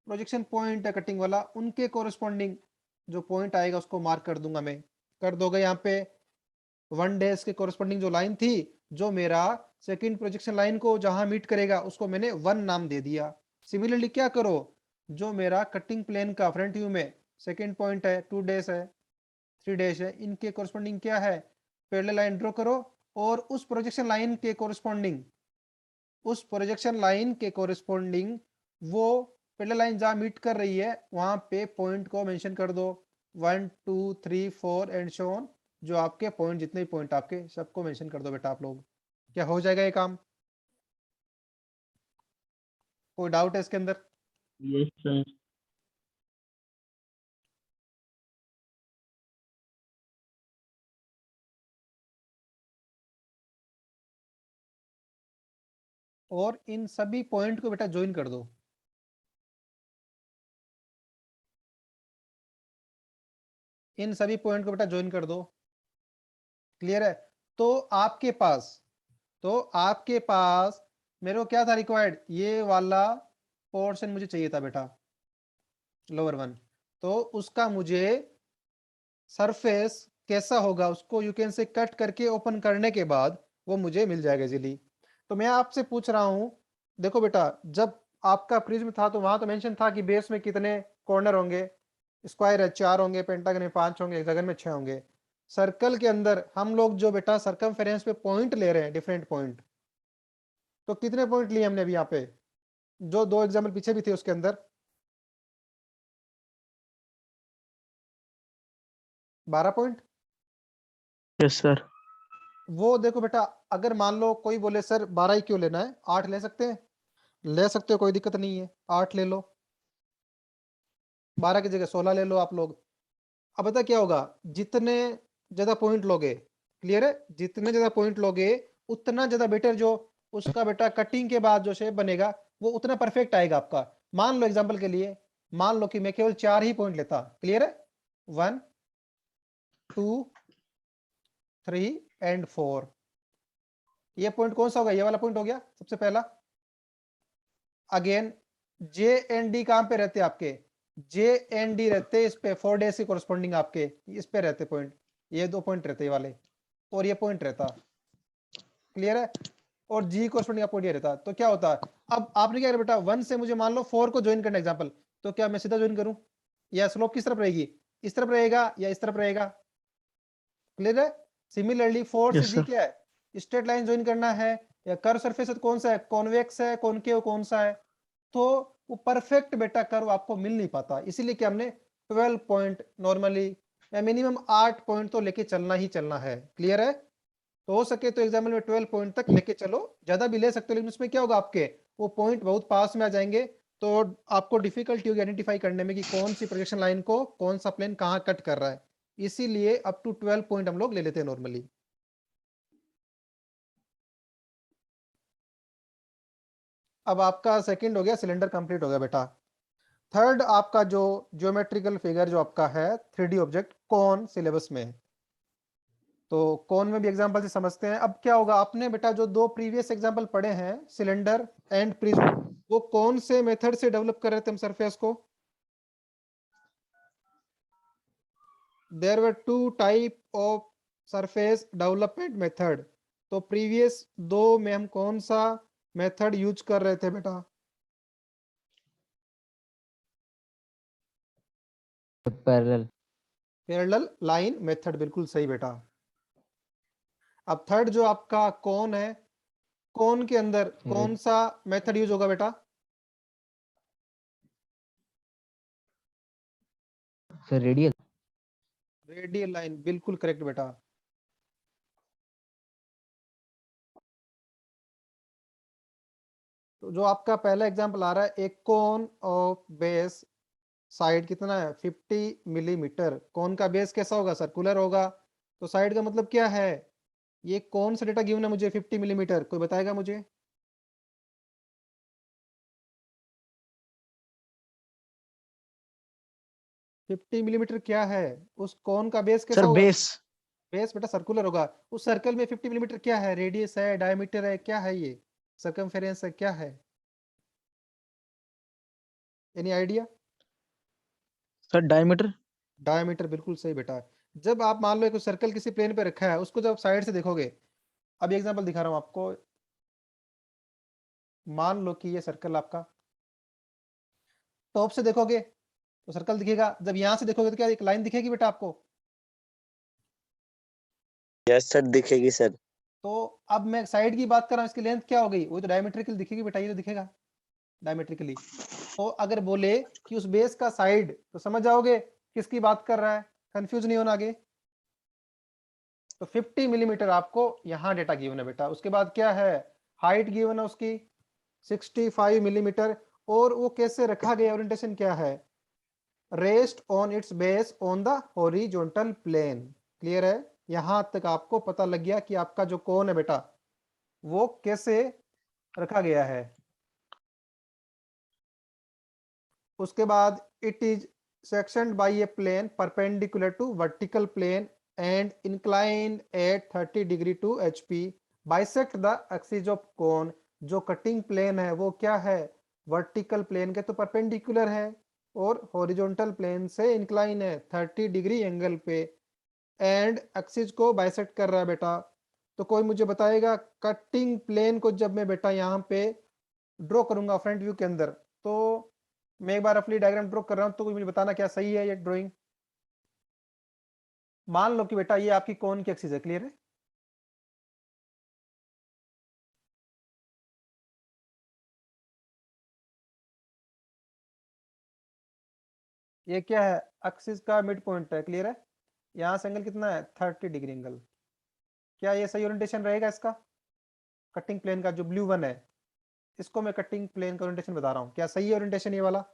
प्रोजेक्शन पॉइंट है कटिंग वाला, उनके कोरस्पॉन्डिंग जो पॉइंट आएगा उसको मार्क कर दूंगा मैं। कर दोगे यहाँ पे 1 डैश के कोरस्पॉन्डिंग जो लाइन थी, जो मेरा सेकंड प्रोजेक्शन लाइन को जहां मीट करेगा उसको मैंने 1 नाम दे दिया। सिमिलरली क्या करो, जो मेरा कटिंग प्लेन का फ्रंट व्यू में सेकंड पॉइंट है, 2 डैश है, 3 डैश है, इनके कोरस्पॉन्डिंग क्या है, पैरेलल लाइन ड्रॉ करो और उस प्रोजेक्शन लाइन के कोरस्पॉन्डिंग, उस प्रोजेक्शन लाइन के कोरस्पॉन्डिंग वो पैरेलल लाइन जहां मीट कर रही है वहां पे पॉइंट को मेंशन कर दो, 1 2 3 4 एंड सो ऑन। जो आपके पॉइंट, जितने भी पॉइंट आपके, सबको मेंशन कर दो बेटा आप लोग। क्या हो जाएगा ये काम? कोई डाउट है इसके अंदर? Yes sir. और इन सभी पॉइंट को बेटा ज्वाइन कर दो। इन सभी पॉइंट को बेटा ज्वाइन कर दो। क्लियर है? तो आपके पास, तो आपके पास मेरे को क्या था रिक्वायर्ड, ये वाला पोर्शन मुझे चाहिए था बेटा, लोअर वन। तो उसका मुझे सरफेस कैसा होगा उसको यू कैन से कट करके ओपन करने के बाद वो मुझे मिल जाएगा इजीली। तो मैं आपसे पूछ रहा हूं, देखो बेटा, जब आपका प्रिज्म था तो वहां तो मेंशन था कि बेस में कितने कॉर्नर होंगे, स्क्वायर है 4 होंगे, पेंटागन में 5 होंगे, हेक्सागन में 6 होंगे। सर्कल के अंदर हम लोग जो बेटा सर्कमफेरेंस पे पॉइंट ले रहे हैं, डिफरेंट पॉइंट, तो कितने पॉइंट लिए हमने अभी यहाँ पे, जो 2 एग्जाम्पल पीछे भी थे उसके अंदर? 12 पॉइंट। Yes sir. वो देखो बेटा, अगर मान लो कोई बोले सर 12 ही क्यों लेना है, 8 ले सकते हैं, ले सकते हो, कोई दिक्कत नहीं है, 8 ले लो, 12 की जगह 16 ले लो आप लोग। अब पता क्या होगा, जितने ज्यादा पॉइंट लोगे, क्लियर है, जितने ज्यादा पॉइंट लोगे उतना ज्यादा बेटर, जो उसका बेटा कटिंग के बाद जो शेप बनेगा वो उतना परफेक्ट आएगा आपका। मान लो एग्जांपल के लिए, मान लो कि मैं केवल 4 ही पॉइंट लेता, क्लियर है, 1 2 3 एंड 4। ये पॉइंट कौन सा होगा, ये वाला पॉइंट हो गया सबसे पहला। अगेन जे एंड डी कहां पे रहते हैं आपके, जे एंड डी रहते हैं इस पे, 4 डेज के कोरस्पॉन्डिंग आपके इस पे रहते पॉइंट, ये 2 पॉइंट रहते वाले, और ये पॉइंट रहता। क्लियर है? और जी कोरस्पॉन्डिंग का पॉइंट ये रहता। तो क्या होता है, अब आपने क्या करा बेटा, 1 से मुझे मान लो 4 को ज्वाइन करना एग्जांपल, तो क्या मैं सीधा ज्वाइन करूं, या स्लोप किस तरफ रहेगी, इस तरफ रहेगा या इस तरफ रहेगा? क्लियर है? सिमिलरली 4 से यस जी सर। क्या है, स्ट्रेट लाइन ज्वाइन करना है, या कर्व सरफेस कौन सा है, कॉन्वेक्स है, कॉनकेव कौन सा है, तो वो परफेक्ट बेटा कर्व आपको मिल नहीं पाता। इसीलिए कि हमने 12 पॉइंट नॉर्मली या मिनिमम 8 पॉइंट तो लेके चलना ही चलना है। क्लियर है? तो हो सके तो एग्जाम्पल में 12 पॉइंट तक लेके चलो, ज्यादा भी ले सकते हो, लेकिन उसमें क्या होगा, आपके वो पॉइंट बहुत पास में आ जाएंगे, तो आपको डिफिकल्टी होगी आइडेंटिफाई करने में कि कौन सी प्रोजेक्शन लाइन को कौन सा प्लेन कहाँ कट कर रहा है। इसीलिए अप टू 12 पॉइंट हम लोग ले लेते हैं नॉर्मली। अब आपका सेकंड हो गया, सिलेंडर कंप्लीट हो गया बेटा। थर्ड आपका जो ज्योमेट्रिकल फिगर जो आपका है 3D ऑब्जेक्ट, कौन सिलेबस में है, तो कौन में भी एग्जांपल से समझते हैं। अब क्या होगा, आपने बेटा जो 2 प्रीवियस एग्जांपल पढ़े हैं, सिलेंडर एंड प्रिज्म, वो कौन से मेथड से डेवलप कर रहे थे हम सरफेस को? There were 2 type of surface development method. तो प्रीवियस 2 में हम कौन सा मेथड यूज कर रहे थे बेटा? पैरेलल। पैरेलल लाइन मेथड, बिल्कुल सही बेटा। अब थर्ड जो आपका कौन है, कौन के अंदर कौन सा मेथड यूज होगा बेटा? Sir radial. रेडियल लाइन, बिल्कुल करेक्ट बेटा। तो जो आपका पहला एग्जांपल आ रहा है, एक कोन ऑफ बेस साइड कितना है 50 मिलीमीटर। कोन का बेस कैसा होगा, सर्कुलर होगा। तो साइड का मतलब क्या है, ये कौन सा डेटा गिवन है मुझे 50 मिलीमीटर, कोई बताएगा मुझे? फिफ्टी मिलीमीटर क्या है, उस कोन का बेस कैसा सर होगा? बेस। बेस बेटा सर्कुलर होगा। उस सर्कल में 50 मिलीमीटर क्या है, रेडियस है, डायमीटर है, क्या है ये, सर्कमफेरेंस है, क्या है? Any idea? Sir diameter. Diameter, बिल्कुल सही बेटा। जब आप मान लो एक सर्कल किसी प्लेन पे रखा है, उसको जब साइड से देखोगे, अब एग्जांपल दिखा रहा हूं आपको। मान लो कि ये सर्कल आपका, टॉप से देखोगे तो सर्कल दिखेगा, जब यहां से देखोगे तो क्या एक लाइन दिखेगी बेटा आपको? यस सर, दिखेगी सर। तो अब मैं साइड की बात कर रहा हूं, इसकी लेंथ क्या हो गई, वो तो डायमेट्रिकल दिखेगी बेटा, ये तो दिखेगा डायमेट्रिकली। तो अगर बोले कि उस बेस का साइड, तो समझ जाओगे किसकी बात कर रहा है, कंफ्यूज नहीं होना आगे। तो 50 मिलीमीटर आपको यहां डेटा गिवन है बेटा। उसके बाद क्या है, हाइट गिवन है उसकी 65 मिलीमीटर। और वो कैसे रखा गया, ओरिएंटेशन क्या है, rest on its base on the horizontal plane. Clear है? यहां तक आपको पता लग गया कि आपका जो कोन है बेटा वो कैसे रखा गया है। उसके बाद it is sectioned by a plane perpendicular to vertical plane and inclined at 30 degree to HP, bisect the axis of cone. जो कटिंग प्लेन है वो क्या है, वर्टिकल प्लेन के तो परपेंडिकुलर है और हॉरिजॉन्टल प्लेन से इंक्लाइन है 30 डिग्री एंगल पे, एंड एक्सिस को बाइसेक्ट कर रहा है बेटा। तो कोई मुझे बताएगा कटिंग प्लेन को जब मैं बेटा यहाँ पे ड्रॉ करूंगा फ्रंट व्यू के अंदर, तो मैं एक बार रफली डायग्राम ड्रॉ कर रहा हूं, तो मुझे बताना क्या सही है ये ड्राइंग। मान लो कि बेटा ये आपकी कोन की एक्सिस है, क्लियर है? ये क्या है, एक्सिस का मिड पॉइंट है, क्लियर है? यहाँ से एंगल कितना है 30 डिग्री एंगल। क्या ये सही ओरिएंटेशन रहेगा इसका, कटिंग प्लेन का जो ब्लू वन है, इसको मैं कटिंग प्लेन का ओरिएंटेशन बता रहा हूँ, क्या सही है ओरिएंटेशन ये वाला?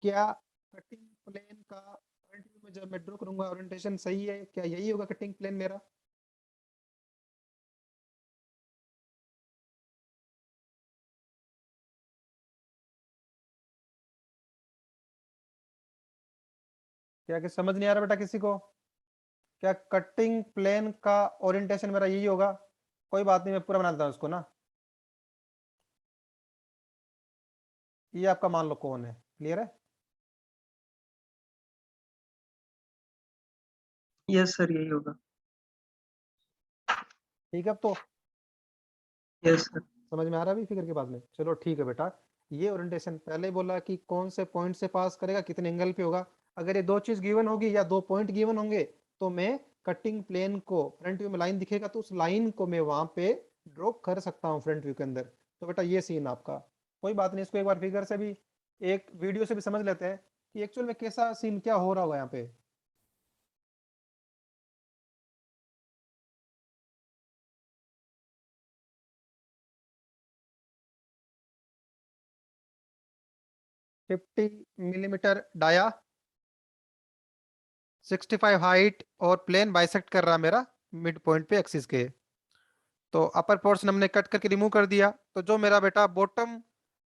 क्या कटिंग प्लेन का फ्रंट व्यू में जब मैं ड्रॉ करूंगा ओरिएंटेशन सही है, क्या यही होगा कटिंग प्लेन मेरा? क्या कि समझ नहीं आ रहा बेटा किसी को? क्या कटिंग प्लेन का ओरिएंटेशन मेरा यही होगा? कोई बात नहीं, मैं पूरा बना देता हूँ उसको ना। ये आपका मान लो कौन है, क्लियर है? यस सर, यही होगा। ठीक है, अब तो यस सर। समझ में आ रहा है अभी फिगर के बाद में? चलो ठीक है बेटा। ये ओरिएंटेशन पहले बोला कि कौन से पॉइंट से पास करेगा, कितने एंगल पे होगा। अगर ये दो चीज गिवन होगी या दो पॉइंट गिवन होंगे, तो मैं कटिंग प्लेन को, फ्रंट व्यू में लाइन दिखेगा तो उस लाइन को मैं वहां पे ड्रॉ कर सकता हूँ फ्रंट व्यू के अंदर। तो बेटा ये सीन आपका, कोई बात नहीं, इसको एक बार फिगर से भी, एक वीडियो से भी समझ लेते हैं कि एक्चुअल में कैसा सीन क्या हो रहा होगा यहाँ पे। फिफ्टी मिलीमीटर डाया, 65 हाइट, और प्लेन बाइसेक्ट कर रहा मेरा मिड पॉइंट पे एक्सिस के। तो अपर पोर्शन हमने कट करके रिमूव कर दिया, तो जो मेरा बेटा बॉटम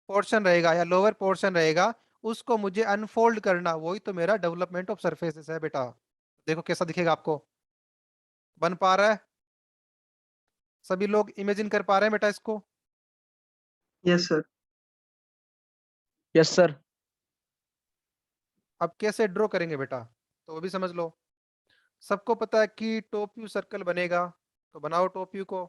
पोर्शन रहेगा या लोअर पोर्शन रहेगा, उसको मुझे अनफोल्ड करना, वही तो मेरा डेवलपमेंट ऑफ सरफेसेस है बेटा। देखो कैसा दिखेगा आपको, बन पा रहा है? सभी लोग इमेजिन कर पा रहे हैं बेटा इसको? Yes sir. Yes sir. अब कैसे ड्रॉ करेंगे बेटा, तो वो भी समझ लो। सबको पता है कि टॉप व्यू सर्कल बनेगा, तो बनाओ टॉप व्यू को।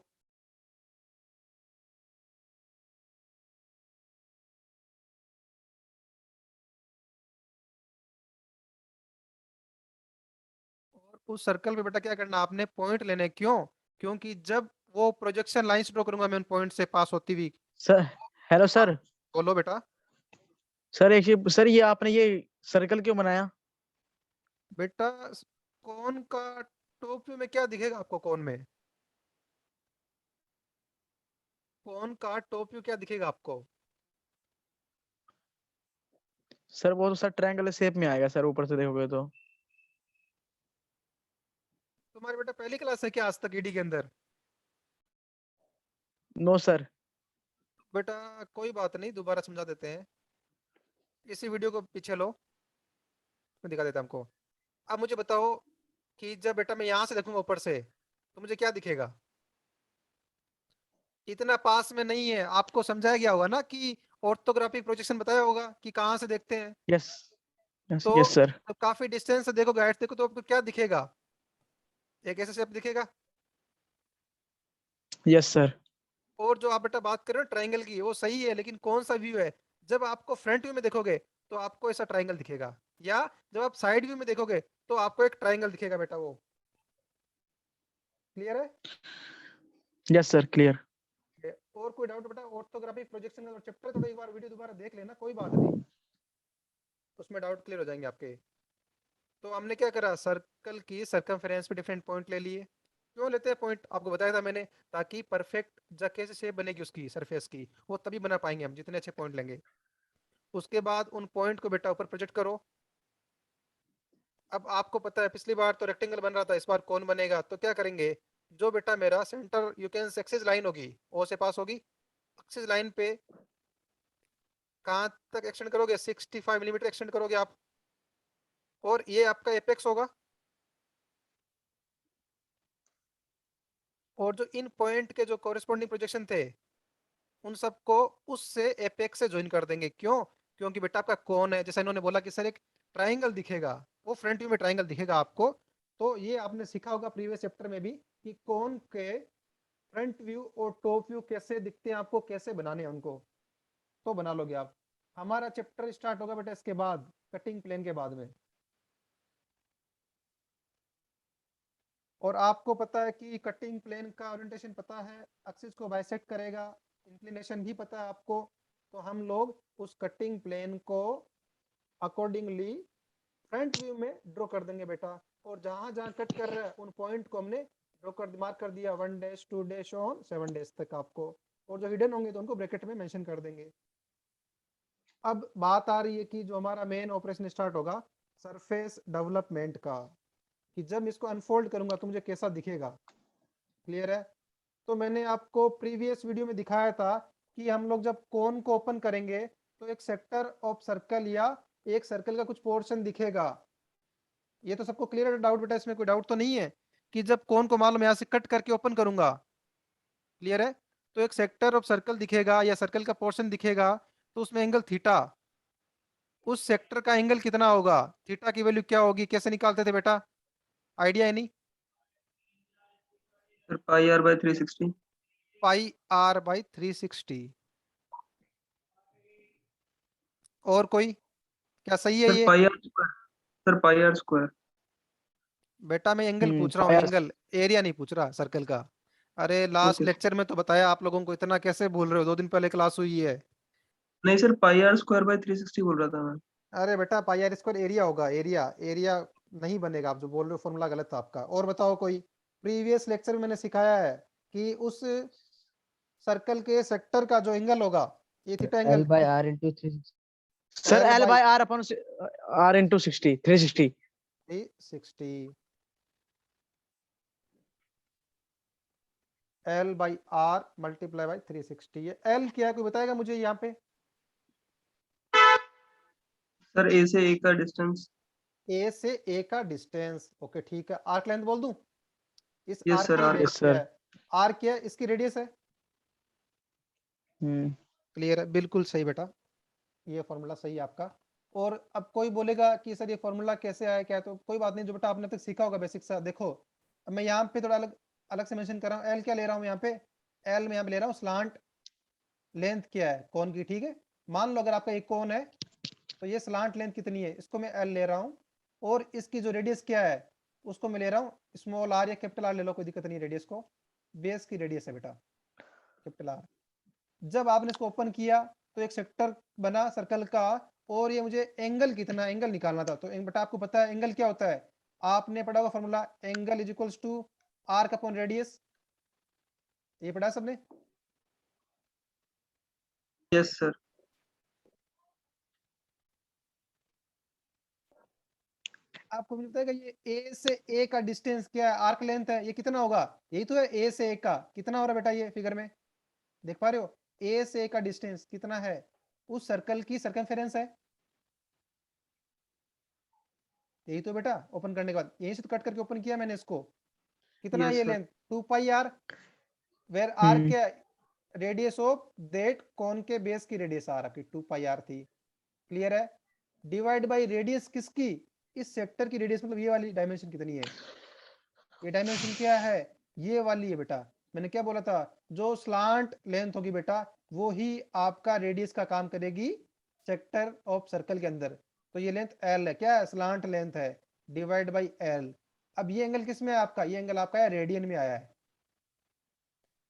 और उस सर्कल पे बेटा क्या करना, आपने पॉइंट लेने, क्यों? क्योंकि जब वो प्रोजेक्शन लाइंस ड्रॉ करूंगा मैं उन पॉइंट से पास होती हुई। सर हेलो हाँ, सर। बोलो बेटा। सर सर ये आपने ये सर्कल क्यों बनाया? बेटा कौन का टॉप व्यू में क्या दिखेगा आपको, कौन में? कोन का टॉप व्यू क्या दिखेगा आपको? सर वो तो सर ट्रायंगल शेप में आएगा सर, ऊपर से देखोगे तो। तुम्हारे बेटा पहली क्लास है क्या आज तक ईडी के अंदर? No sir. बेटा कोई बात नहीं, दोबारा समझा देते हैं। इसी वीडियो को पीछे लो, मैं दिखा देता हूं हमको। अब मुझे बताओ कि जब बेटा मैं यहाँ से देखूंगा ऊपर से तो मुझे क्या दिखेगा? इतना पास में नहीं है, आपको समझाया गया होगा ना कि ऑर्थोग्राफिक प्रोजेक्शन बताया होगा कि कहाँ से देखते हैं। यस यस तो यस सर। जब काफी डिस्टेंस से देखो, गाइड देखो, तो आपको क्या दिखेगा? एक ऐसा शेप दिखेगा। Yes sir. और जो आप बेटा बात कर रहे हो ट्रायंगल की, वो सही है, लेकिन कौन सा व्यू है? जब आपको फ्रंट व्यू में देखोगे तो आपको ऐसा ट्रायंगल दिखेगा, या जब आप साइड व्यू में देखोगे तो आपको एक ट्रायंगल दिखेगा बेटा। वो क्लियर है? Yes sir clear. और कोई डाउट बेटा? ऑर्थोग्राफिक प्रोजेक्शन का चैप्टर थोड़ा एक बार वीडियो दोबारा देख लेना, कोई बात नहीं, उसमें डाउट क्लियर हो जाएंगे आपके। तो हमने क्या करा, सर्कल की सर्कमफेरेंस पे डिफरेंट पॉइंट ले लिए। क्यों लेते हैं पॉइंट, आपको बताया था मैंने, ताकि परफेक्ट जैसे शेप बनेगी उसकी सरफेस की, वो तभी बना पाएंगे हम जितने अच्छे पॉइंट लेंगे। उसके बाद उन पॉइंट को बेटा ऊपर प्रोजेक्ट करो। अब आपको पता है पिछली बार तो रेक्टेंगल बन रहा था, इस बार कौन बनेगा? तो क्या करेंगे, जो बेटा मेरा centre you can axis line होगी, ओ से पास होगी, एक्सिस लाइन पे कहाँ तक एक्सटेंड करोगे? 65 मिलीमीटर एक्सटेंड करोगे आप, और ये आपका एपेक्स होगा। और जो इन पॉइंट के जो कोरिस्पोंडिंग प्रोजेक्शन थे, उन सबको उससे एपेक्स से ज्वाइन कर देंगे। क्यों? क्योंकि बेटा आपका कौन है, जैसा इन्होंने बोला कि सर एक ट्राइंगल दिखेगा, वो फ्रंट व्यू में ट्राइंगल दिखेगा आपको। तो ये आपने सीखा होगा प्रीवियस चैप्टर में भी कि कौन के फ्रंट व्यू और टॉप व्यू कैसे दिखते हैं, आपको कैसे बनाने हैं उनको, तो बना लोगे आप। हमारा चैप्टर स्टार्ट होगा बेटा इसके बाद, कटिंग प्लेन के बाद में। और आपको पता है कि कटिंग प्लेन का ओरिएंटेशन पता है, एक्सिस को बाइसेक्ट करेगा, इंक्लिनेशन भी पता है आपको। तो हम लोग उस कटिंग प्लेन को अकॉर्डिंगली फ्रंट व्यू में ड्रॉ कर देंगे बेटा। और जहां जहां कट कर रहा है उन पॉइंट को हमने ड्रॉ कर मार्क कर दिया, 1 डैश 2 डैश ऑन 7 डैश तक आपको। और जो हिडन होंगे तो उनको ब्रैकेट में मेंशन कर देंगे। अब बात आ रही है कि जो हमारा मेन ऑपरेशन स्टार्ट होगा सरफेस डेवलपमेंट का, कि जब इसको अनफोल्ड करूंगा तो मुझे कैसा दिखेगा। क्लियर है? तो मैंने आपको प्रीवियस वीडियो में दिखाया था कि हम लोग जब कोन को ओपन करेंगे तो एक सेक्टर ऑफ सर्कल या एक सर्कल का कुछ पोर्शन दिखेगा। ये तो सबको क्लियर है? डाउट बेटा इसमें कोई डाउट तो नहीं है कि जब कोन को मान लो मैं यहाँ से कट करके ओपन करूंगा, क्लियर है, तो एक सेक्टर ऑफ सर्कल दिखेगा या सर्कल का पोर्शन दिखेगा, तो उसमें एंगल थीटा, उस सेक्टर का एंगल कितना होगा, थीटा की वैल्यू क्या होगी, कैसे निकालते थे बेटा? आइडिया है नहीं? Sir pi r by 360। Pi r by 360। और कोई? क्या सही है सर ये? Pi are square. Sir pi are square. बेटा मैं एंगल पूछ रहा हूँ, फायर। एंगल, एरिया नहीं पूछ रहा सर्कल का। अरे लास्ट ओके। लेक्चर में तो बताया आप लोगों को, इतना कैसे भूल रहे हो? 2 दिन पहले क्लास हुई है। नहीं sir, pi are square by 360 बोल रहा था मैं। अरे बेटा पाई आर स्क्वायर एरिया होगा, एरिया, एरिया नहीं बनेगा, आप जो बोल रहे हो फॉर्मूला गलत था आपका। और बताओ कोई? प्रीवियस लेक्चर में मैंने सिखाया है कि उस सर्कल के सेक्टर का जो एंगल होगा, ये theta L angle, by R into 3. Sir L L by by R अपन R into 60 360। 360, L by R multiply by 360। ये एल क्या है, कोई बताएगा मुझे यहाँ पे? सर ए से ए का डिस्टेंस। ए से ए का डिस्टेंस। ओके ठीक है, आर्क लेंथ बोल दूं? इस यस आर्क सर, की आर। लेंथ यस क्या सर। है? आर क्या है, इसकी रेडियस है। क्लियर है? बिल्कुल सही बेटा, ये फॉर्मूला सही है आपका। और अब कोई बोलेगा कि सर ये फॉर्मूला कैसे आया, क्या है? तो कोई बात नहीं, जो बेटा आपने तक सीखा होगा बेसिक सा। देखो अब मैं यहाँ पे थोड़ा अलग अलग से मेंशन कर रहा हूँ। एल क्या ले रहा हूँ यहाँ पे? एल में यहाँ पे ले रहा हूँ स्लांट लेंथ क्या है कोन की, ठीक है। मान लो अगर आपका एक कोन है तो ये स्लांट लेंथ कितनी है, इसको मैं एल ले रहा हूँ। और इसकी जो रेडियस क्या है उसको मैं ले रहा हूँ स्मॉल आर या कैपिटल आर ले लो, कोई दिक्कत नहीं। रेडियस को, बेस की रेडियस है बेटा कैपिटल आर। जब आपने इसको ओपन किया तो एक सेक्टर बना सर्कल का, और ये मुझे एंगल कितना, एंगल निकालना था। तो बेटा आपको पता है एंगल क्या होता है? आपने पढ़ा हुआ formula, angle is equals to arc upon radius, ये पढ़ा सबने? Yes sir. आपको मुझे बताएगा ये ए से ए का डिस्टेंस क्या है, आर्क लेंथ है, ये कितना होगा? यही तो है ए से ए का, कितना हो रहा है बेटा ये फिगर में देख पा रहे हो? ए से ए का डिस्टेंस कितना है, उस सर्कल की सर्कमफेरेंस है, यही तो बेटा। ओपन करने के बाद यहीं से तो कट करके ओपन किया मैंने इसको, कितना है Yes, ये sir. Length? 2 pi r, where are hmm. क्या, रेडियस ऑफ दैट कौन के बेस की रेडियस आर आपकी 2 पाई आर थी। क्लियर है? डिवाइड बाय रेडियस किसकी, इस सेक्टर की रेडियस, मतलब ये वाली डायमेंशन कितनी है, ये डायमेंशन क्या है, ये वाली है बेटा। मैंने क्या बोला था, जो स्लांट लेंथ होगी बेटा वो ही आपका रेडियस का काम करेगी सेक्टर ऑफ सर्कल के अंदर। तो ये लेंथ एल है, क्या है, स्लांट लेंथ है, डिवाइड बाई एल। अब ये एंगल किस में है आपका, ये एंगल आपका है रेडियन में आया है,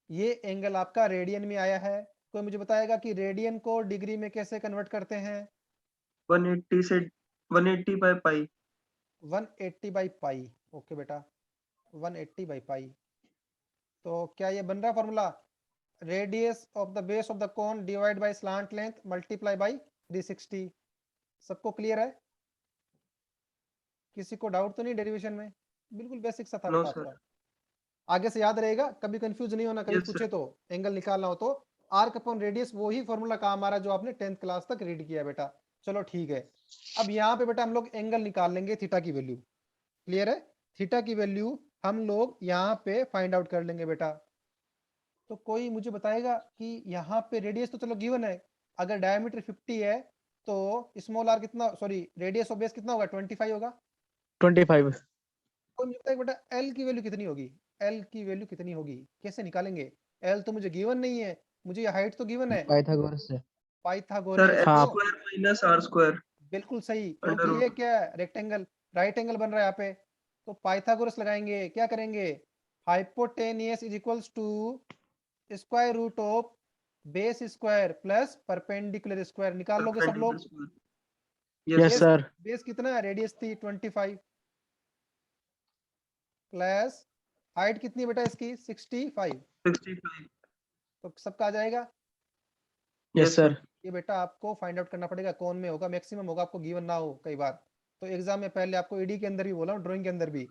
ये एंगल आपका रेडियन में आया है। कोई मुझे बताएगा कि रेडियन को डिग्री में कैसे कन्वर्ट करते हैं? 180 से 180 by pi. 180 by pi, okay बेटा 180 बाई पाई। तो क्या ये बन रहा है formula, radius of the base of the cone divide by slant length multiply by 360। सबको क्लियर है? किसी को डाउट तो नहीं डेरिवेशन में? बिल्कुल बेसिक सा था No, बेटा sir. आपका, आगे से याद रहेगा, कभी कंफ्यूज नहीं होना, कभी Yes, sir. पूछे तो एंगल निकालना हो तो आर्क अपॉन रेडियस वही फॉर्मूला काम आ रहा है जो आपने 10th क्लास तक रीड किया बेटा। चलो ठीक है, अब यहाँ पे बेटा हम लोग एंगल निकाल लेंगे, थीटा की वैल्यू। क्लियर है? थीटा की वैल्यू हम लोग यहाँ पे फाइंड आउट कर लेंगे बेटा। तो कोई मुझे बताएगा कि यहाँ पे रेडियस तो चलो गिवन है, अगर डायमीटर 50 है तो स्मॉल आर कितना, सॉरी रेडियस ऑफ बेस कितना होगा, 25 होगा। 25। कोई मुझे बताएगा बेटा एल की वैल्यू कितनी होगी, एल की वैल्यू कितनी होगी, कैसे निकालेंगे? एल तो मुझे गिवन नहीं है, मुझे ये हाइट तो गिवन है, पाइथागोरस से। Sir, Pythagoras. H हाँ। square minus R square बिल्कुल सही, under क्योंकि ये root. क्या है, रेक्टेंगल, राइट एंगल बन रहा है यहाँ पे, तो पाइथागोरस लगाएंगे, क्या करेंगे, hypotenuse is equals to square root of base square plus perpendicular square. निकाल लोगे सब Perpendicular लोग? square. Yes, yes base sir. Sir. Base कितना है, रेडियस थी 25 प्लस हाइट कितनी बेटा इसकी 65, 65. तो सबका आ जाएगा। Yes Yes, sir. सर। ये बेटा आपको फाइंड आउट करना पड़ेगा कौन में होगा, मैक्सिमम होगा, आपको गिवन ना हो कई बार, तो एग्जाम में पहले आपको ईडी के अंदर भी बोला हूँ, ड्राइंग के अंदर भी,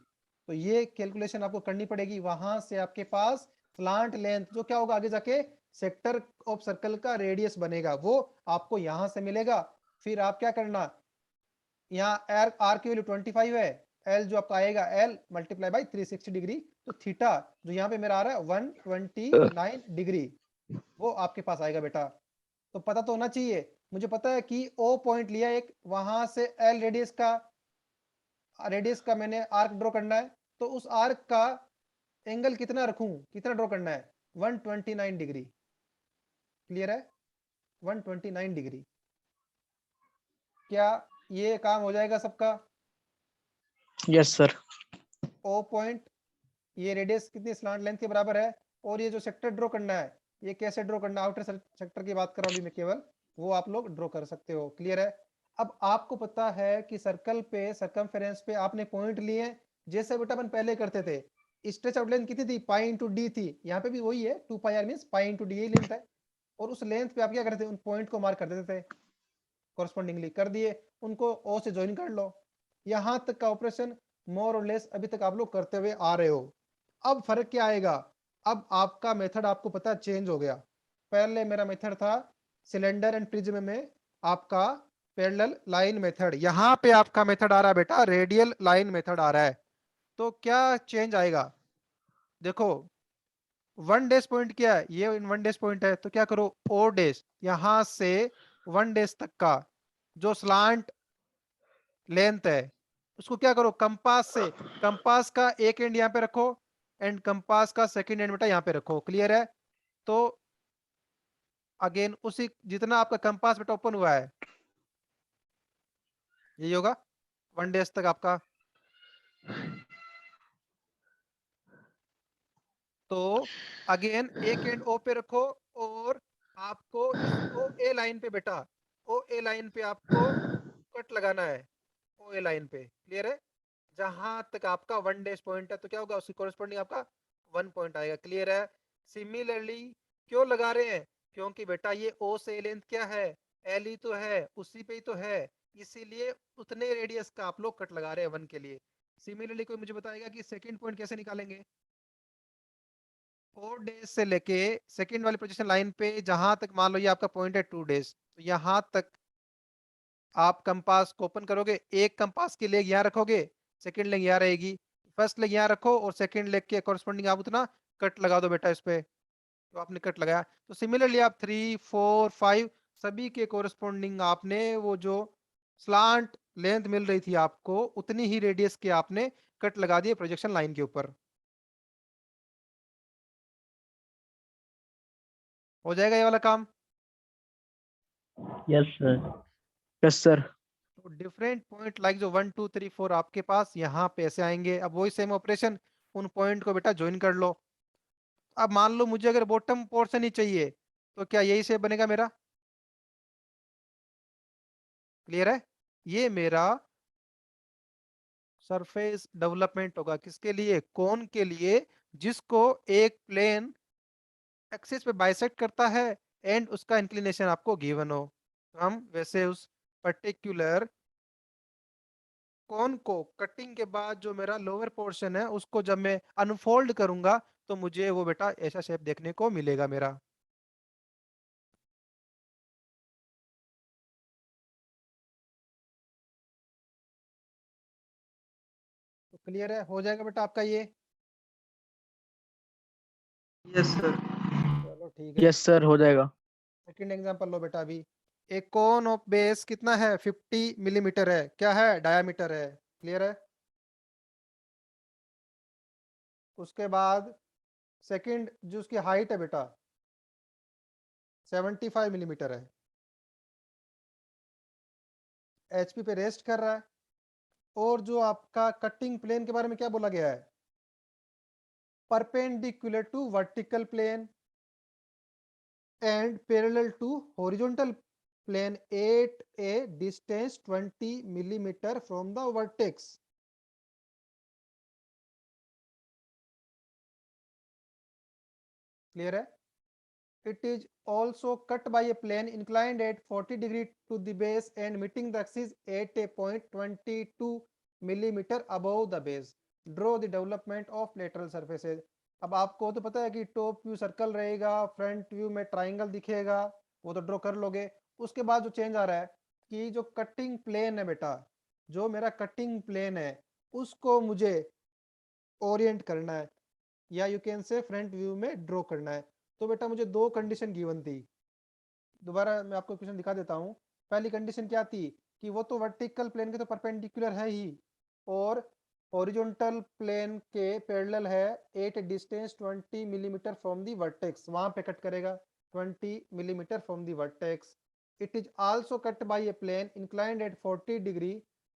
तो ये कैलकुलेशन आपको करनी पड़ेगी। वहां से आपके पास स्लांट लेंथ जो क्या होगा आगे जाके सेक्टर ऑफ सर्कल का रेडियस बनेगा, वो आपको यहाँ से मिलेगा। फिर आप क्या करना, यहाँ आर की वैल्यू 25 है, एल जो आपका आएगा एल मल्टीप्लाई बाई 360 डिग्री, तो थीटा जो यहाँ पे मेरा आ रहा है 129 डिग्री, वो आपके पास आएगा बेटा। तो पता तो होना चाहिए, मुझे पता है कि ओ पॉइंट लिया एक, वहां से एल रेडियस का मैंने आर्क ड्रॉ करना है, तो उस आर्क का एंगल कितना रखूं, कितना ड्रॉ करना है, 129 डिग्री। क्लियर है? 129 डिग्री। क्या ये काम हो जाएगा सबका? Yes sir. ओ पॉइंट, ये रेडियस कितनी स्लांट लेंथ के बराबर है, और ये जो सेक्टर ड्रॉ करना है, ये कैसे ड्रॉ करना है, आउटर सेक्टर की बात कर रहा हूं अभी मैं केवल, वो आप लोग ड्रॉ कर सकते हो। क्लियर है? अब आपको पता है कि सर्कल पे सर्कमफेरेंस पे आपने पॉइंट लिए, जैसे बेटा अपन पहले करते थे, स्ट्रेच आउट लेंथ कितनी थी, पाई इंटू डी थी, यहाँ पे भी वही है 2 pi r means pi into D length है, और उस लेंथ पे आप क्या करते थे, उन पॉइंट को मार्क कर देते थे, कॉरस्पॉन्डिंगली कर दिए, उनको ओ से ज्वाइन कर लो। यहां तक का ऑपरेशन मोर और लेस अभी तक आप लोग करते हुए आ रहे हो। अब फर्क क्या आएगा, अब आपका मेथड आपको पता चेंज हो गया। पहले मेरा मेथड था सिलेंडर एंड प्रिज्म में आपका पैरेलल लाइन मेथड, यहाँ पे आपका मेथड आ रहा है बेटा रेडियल लाइन मेथड आ रहा है। तो क्या चेंज आएगा, देखो वन डेश पॉइंट क्या है, ये वन डेश पॉइंट है, तो क्या करो ओ डेश, यहां से वन डेश तक का जो स्लांट लेंथ है उसको क्या करो, कंपास से, कंपास का एक एंड यहाँ पे रखो एंड कंपास का सेकंड एंड बेटा यहाँ पे रखो। क्लियर है? तो अगेन उसी जितना आपका कंपास बेटा ओपन हुआ है यही होगा वन डेज तक आपका। तो अगेन एक एंड ओ पे रखो, और आपको इस ओ ए लाइन पे बेटा, ओ ए लाइन पे आपको कट लगाना है, ओ ए लाइन पे। क्लियर है? जहां तक आपका वन डेज पॉइंट है तो क्या होगा, उसकी कोरस्पॉन्डिंग आपका 1 पॉइंट आएगा। क्लियर है? सिमिलरली क्यों लगा रहे हैं, क्योंकि बेटा ये ओ से लेंथ क्या है, एल ही तो है, उसी पे ही तो है, इसीलिए उतने रेडियस का आप लोग कट लगा रहे हैं 1 के लिए। सिमिलरली कोई मुझे बताएगा कि सेकंड पॉइंट कैसे निकालेंगे। ओ डेज से लेके सेकंड वाली प्रोजेक्शन लाइन पे जहां तक मान लो ये आपका पॉइंट है 2 डेज, तो यहाँ तक आप कंपास को ओपन करोगे, एक कंपास की लेग यहाँ रखोगे, सेकंड लेग यहाँ रहेगी, फर्स्ट लेग यहाँ रखो और सेकंड लेग के कॉरस्पॉन्डिंग आप उतना कट लगा दो बेटा इस पे। तो आपने कट लगाया, तो सिमिलरली आप 3 4 5 सभी के कोरस्पॉन्डिंग आपने वो जो स्लांट लेंथ मिल रही थी आपको उतनी ही रेडियस के आपने कट लगा दिए प्रोजेक्शन लाइन के ऊपर। हो जाएगा ये वाला काम। Yes sir. Yes sir. तो डिफरेंट पॉइंट लाइक जो 1 2 3 4 आपके पास यहाँ पे ऐसे आएंगे। अब वही सेम ऑपरेशन, उन पॉइंट को बेटा ज्वाइन कर लो। अब मान लो मुझे अगर बॉटम पोर्शन ही चाहिए तो क्या यही शेप बनेगा मेरा? क्लियर है? ये मेरा सरफेस डेवलपमेंट होगा किसके लिए? कोन के लिए, जिसको एक प्लेन एक्सिस पे बाइसेक्ट करता है एंड उसका इंक्लिनेशन आपको गिवन हो। हम वैसे उस पर्टिकुलर कोन को कटिंग के बाद जो मेरा लोअर पोर्शन है उसको जब मैं अनफोल्ड करूंगा तो मुझे वो बेटा ऐसा शेप देखने को मिलेगा मेरा। तो क्लियर है? हो जाएगा बेटा आपका ये। Yes sir. चलो ठीक है। यस सर, हो जाएगा। सेकंड एग्जांपल लो बेटा। अभी एक कोन ऑफ बेस कितना है? 50 मिलीमीटर है। क्या है? डायामीटर है। क्लियर है? उसके बाद सेकंड जो उसकी हाइट है बेटा 75 मिलीमीटर है। एचपी पे रेस्ट कर रहा है। और जो आपका कटिंग प्लेन के बारे में क्या बोला गया है? Perpendicular to vertical plane and parallel to horizontal plane at a distance 20 millimeter from the vertex. Clear है? It is also cut by a plane inclined at 40 degree to the base and meeting the axis at a point 22 millimeter above the base. Draw the development of lateral surfaces. अब आपको तो पता है कि टॉप व्यू सर्कल रहेगा, फ्रंट व्यू में ट्राइंगल दिखेगा, वो तो ड्रॉ कर लोगे। उसके बाद जो चेंज आ रहा है कि जो कटिंग प्लेन है बेटा, जो मेरा कटिंग प्लेन है उसको मुझे ओरिएंट करना है या you can say front view में ड्रॉ करना है। तो बेटा मुझे दो कंडीशन गिवन थी। दोबारा मैं आपको क्वेश्चन दिखा देता हूँ। पहली कंडीशन क्या थी कि वो तो वर्टिकल प्लेन के तो परपेंडिकुलर है ही और हॉरिजॉन्टल प्लेन के पैरेलल है at distance 20 millimetre from the vertex. वहां पे कट करेगा 20 millimetre from the vertex. It is also cut by a plane inclined at 40 degree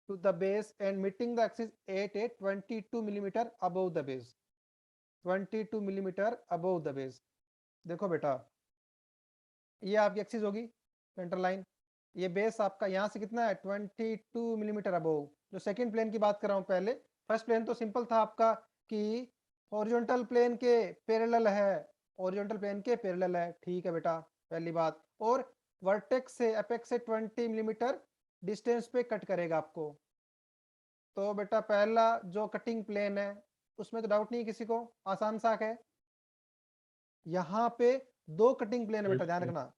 to the base and meeting the axis at a 22 millimeter above the base. 22 millimeter above the base. देखो बेटा ये आपकी एक्सिस होगी सेंटर लाइन, ये बेस आपका यहाँ से कितना है 22 मिलीमीटर अबोव। जो सेकंड प्लेन की बात कर रहा हूँ, पहले फर्स्ट प्लेन तो सिंपल था आपका कि हॉरिजॉन्टल प्लेन के पैरेलल है, हॉरिजॉन्टल प्लेन के पैरेलल है। ठीक है बेटा, पहली बात। और वर्टेक्स से एपेक्स से 20 मिलीमीटर डिस्टेंस पे कट करेगा आपको। तो बेटा पहला जो कटिंग प्लेन है उसमें तो डाउट नहीं है किसी को, आसान सा है। यहाँ पे दो कटिंग प्लेन है बेटा, ध्यान रखना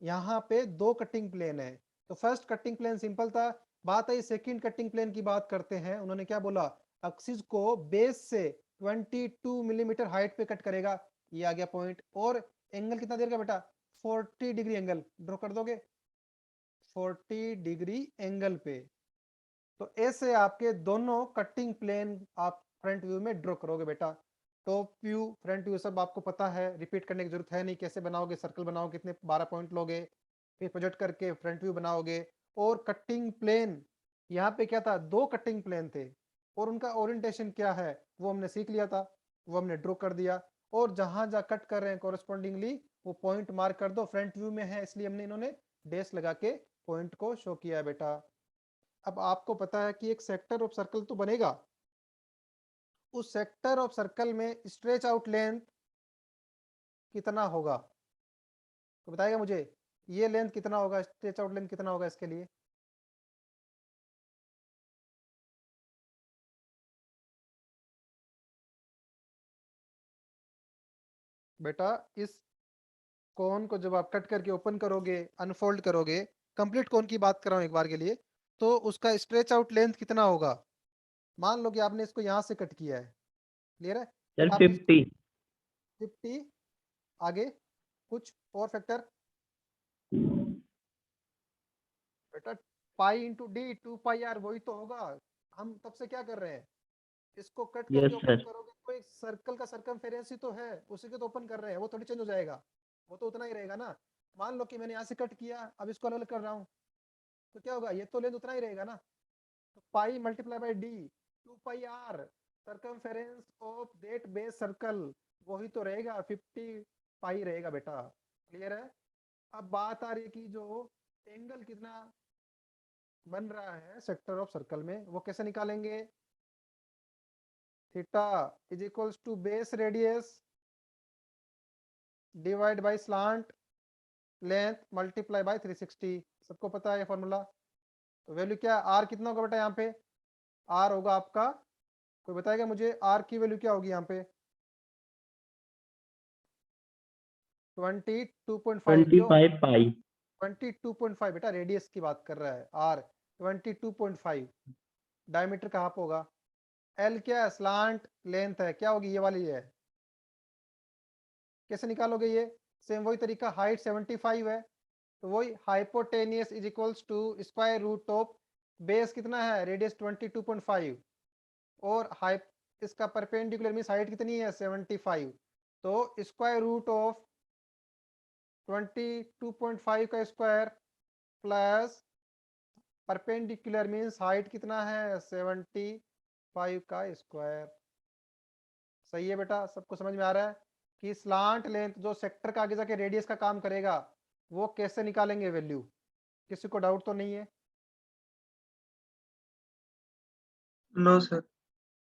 यहाँ पे दो कटिंग प्लेन है। तो फर्स्ट कटिंग प्लेन सिंपल था। बात आई सेकंड कटिंग प्लेन की बात करते हैं। उन्होंने क्या बोला? एक्सिस को बेस से 22 मिलीमीटर हाइट पे कट करेगा। ये आ गया पॉइंट। और एंगल कितना देर का बेटा? 40 डिग्री एंगल ड्रॉ कर दोगे 40 डिग्री एंगल पे। तो ऐसे आपके दोनों कटिंग प्लेन आप फ्रंट व्यू में ड्रॉ करोगे बेटा। टॉप व्यू फ्रंट व्यू सब आपको पता है, रिपीट करने की जरूरत है नहीं। कैसे बनाओगे? सर्कल बनाओ, कितने 12 पॉइंट लोगे, फिर प्रोजेक्ट करके फ्रंट व्यू बनाओगे। और कटिंग प्लेन यहाँ पे क्या था? दो कटिंग प्लेन थे और उनका ओरिएंटेशन क्या है वो हमने सीख लिया था, वो हमने ड्रॉ कर दिया। और जहां जहां कट कर रहे हैं कोरस्पॉन्डिंगली वो पॉइंट मार्क कर दो। फ्रंट व्यू में है इसलिए हमने इन्होंने डैश लगा के पॉइंट को शो किया है बेटा। अब आपको पता है कि एक सेक्टर ऑफ सर्कल तो बनेगा, उस सेक्टर ऑफ सर्कल में स्ट्रेच आउट लेंथ कितना होगा? तो बताएगा मुझे ये लेंथ कितना होगा, स्ट्रेच आउट लेंथ कितना होगा इसके लिए। बेटा इस कोन को जब आप कट करके ओपन करोगे, अनफोल्ड करोगे, कंप्लीट कोन की बात कर रहा हूँ एक बार के लिए, तो उसका स्ट्रेच आउट लेंथ कितना होगा। मान लो कि आपने इसको यहाँ से कट किया है, क्लियर है। सर आपने 50। 50, आगे कुछ और फैक्टर बेटा, पाई इंटू डी 2 पाई r वही तो होगा। हम तब से क्या कर रहे हैं, इसको कट यस करके ओपन सर। करोगे तो एक सर्कल का सर्कमफेरेंस ही तो है, उसी को तो ओपन कर रहे हैं, वो थोड़ी चेंज हो जाएगा, वो तो उतना ही रहेगा ना। मान लो कि मैंने यहाँ से कट किया, अब इसको अलग कर रहा हूँ, तो क्या होगा, ये तो लेंथ उतना ही रहेगा ना। तो pi multiply by D 2 pi r circumference of that base circle, वही तो रहेगा 50 पाई रहेगा बेटा, क्लियर है। अब बात आ रही है कि जो एंगल कितना बन रहा है सेक्टर ऑफ सर्कल में, वो कैसे निकालेंगे। Theta is equals to base radius divide by slant length multiply by 360, सबको पता है ये फॉर्मूला। तो वैल्यू क्या, आर कितना होगा बेटा, यहाँ पे आर होगा आपका, कोई बताएगा मुझे आर की वैल्यू क्या होगी यहाँ पे। 22.5, क्यों 25 पाई। 22.5 बेटा, रेडियस की बात कर रहा है, आर 22.5, डायमीटर का हाफ होगा। एल क्या है, स्लांट लेंथ है, क्या होगी ये वाली है। कैसे निकालोगे ये, सेम वही तरीका, हाइट 75 है तो वही hypotenuse is equals to square root of base कितना है, रेडियस 22.5, और हाइप इसका परपेंडिकुलर मींस हाइट कितनी है 75, तो स्क्वायर रूट ऑफ 22.5 का square plus perpendicular means height कितना है 75 का स्क्वायर। सही है बेटा, सबको समझ में आ रहा है कि स्लांट लेंथ जो सेक्टर का आगे जाके रेडियस का काम करेगा, वो कैसे निकालेंगे वैल्यू, किसी को डाउट तो नहीं है। No sir.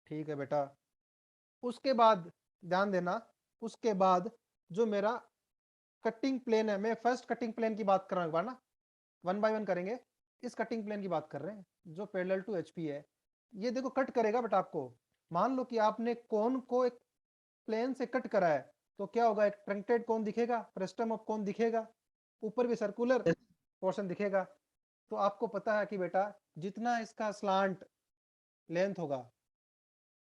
ठीक है बेटा, उसके बाद ध्यान देना, उसके बाद जो मेरा कटिंग प्लेन है, मैं फर्स्ट कटिंग प्लेन की बात कर रहा हूँ एक बार ना, 1 बाय 1 करेंगे। इस कटिंग प्लेन की बात कर रहे हैं जो पैरेलल टू एचपी है, ये देखो कट करेगा बेटा आपको। मान लो कि आपने कोन को एक प्लेन से कट करा है, तो क्या होगा, एक ट्रंकेटेड कोन दिखेगा, फ्रस्टम ऑफ कोन दिखेगा, ऊपर भी सर्कुलर पोर्शन दिखेगा। तो आपको पता है कि बेटा जितना इसका स्लांट लेंथ होगा,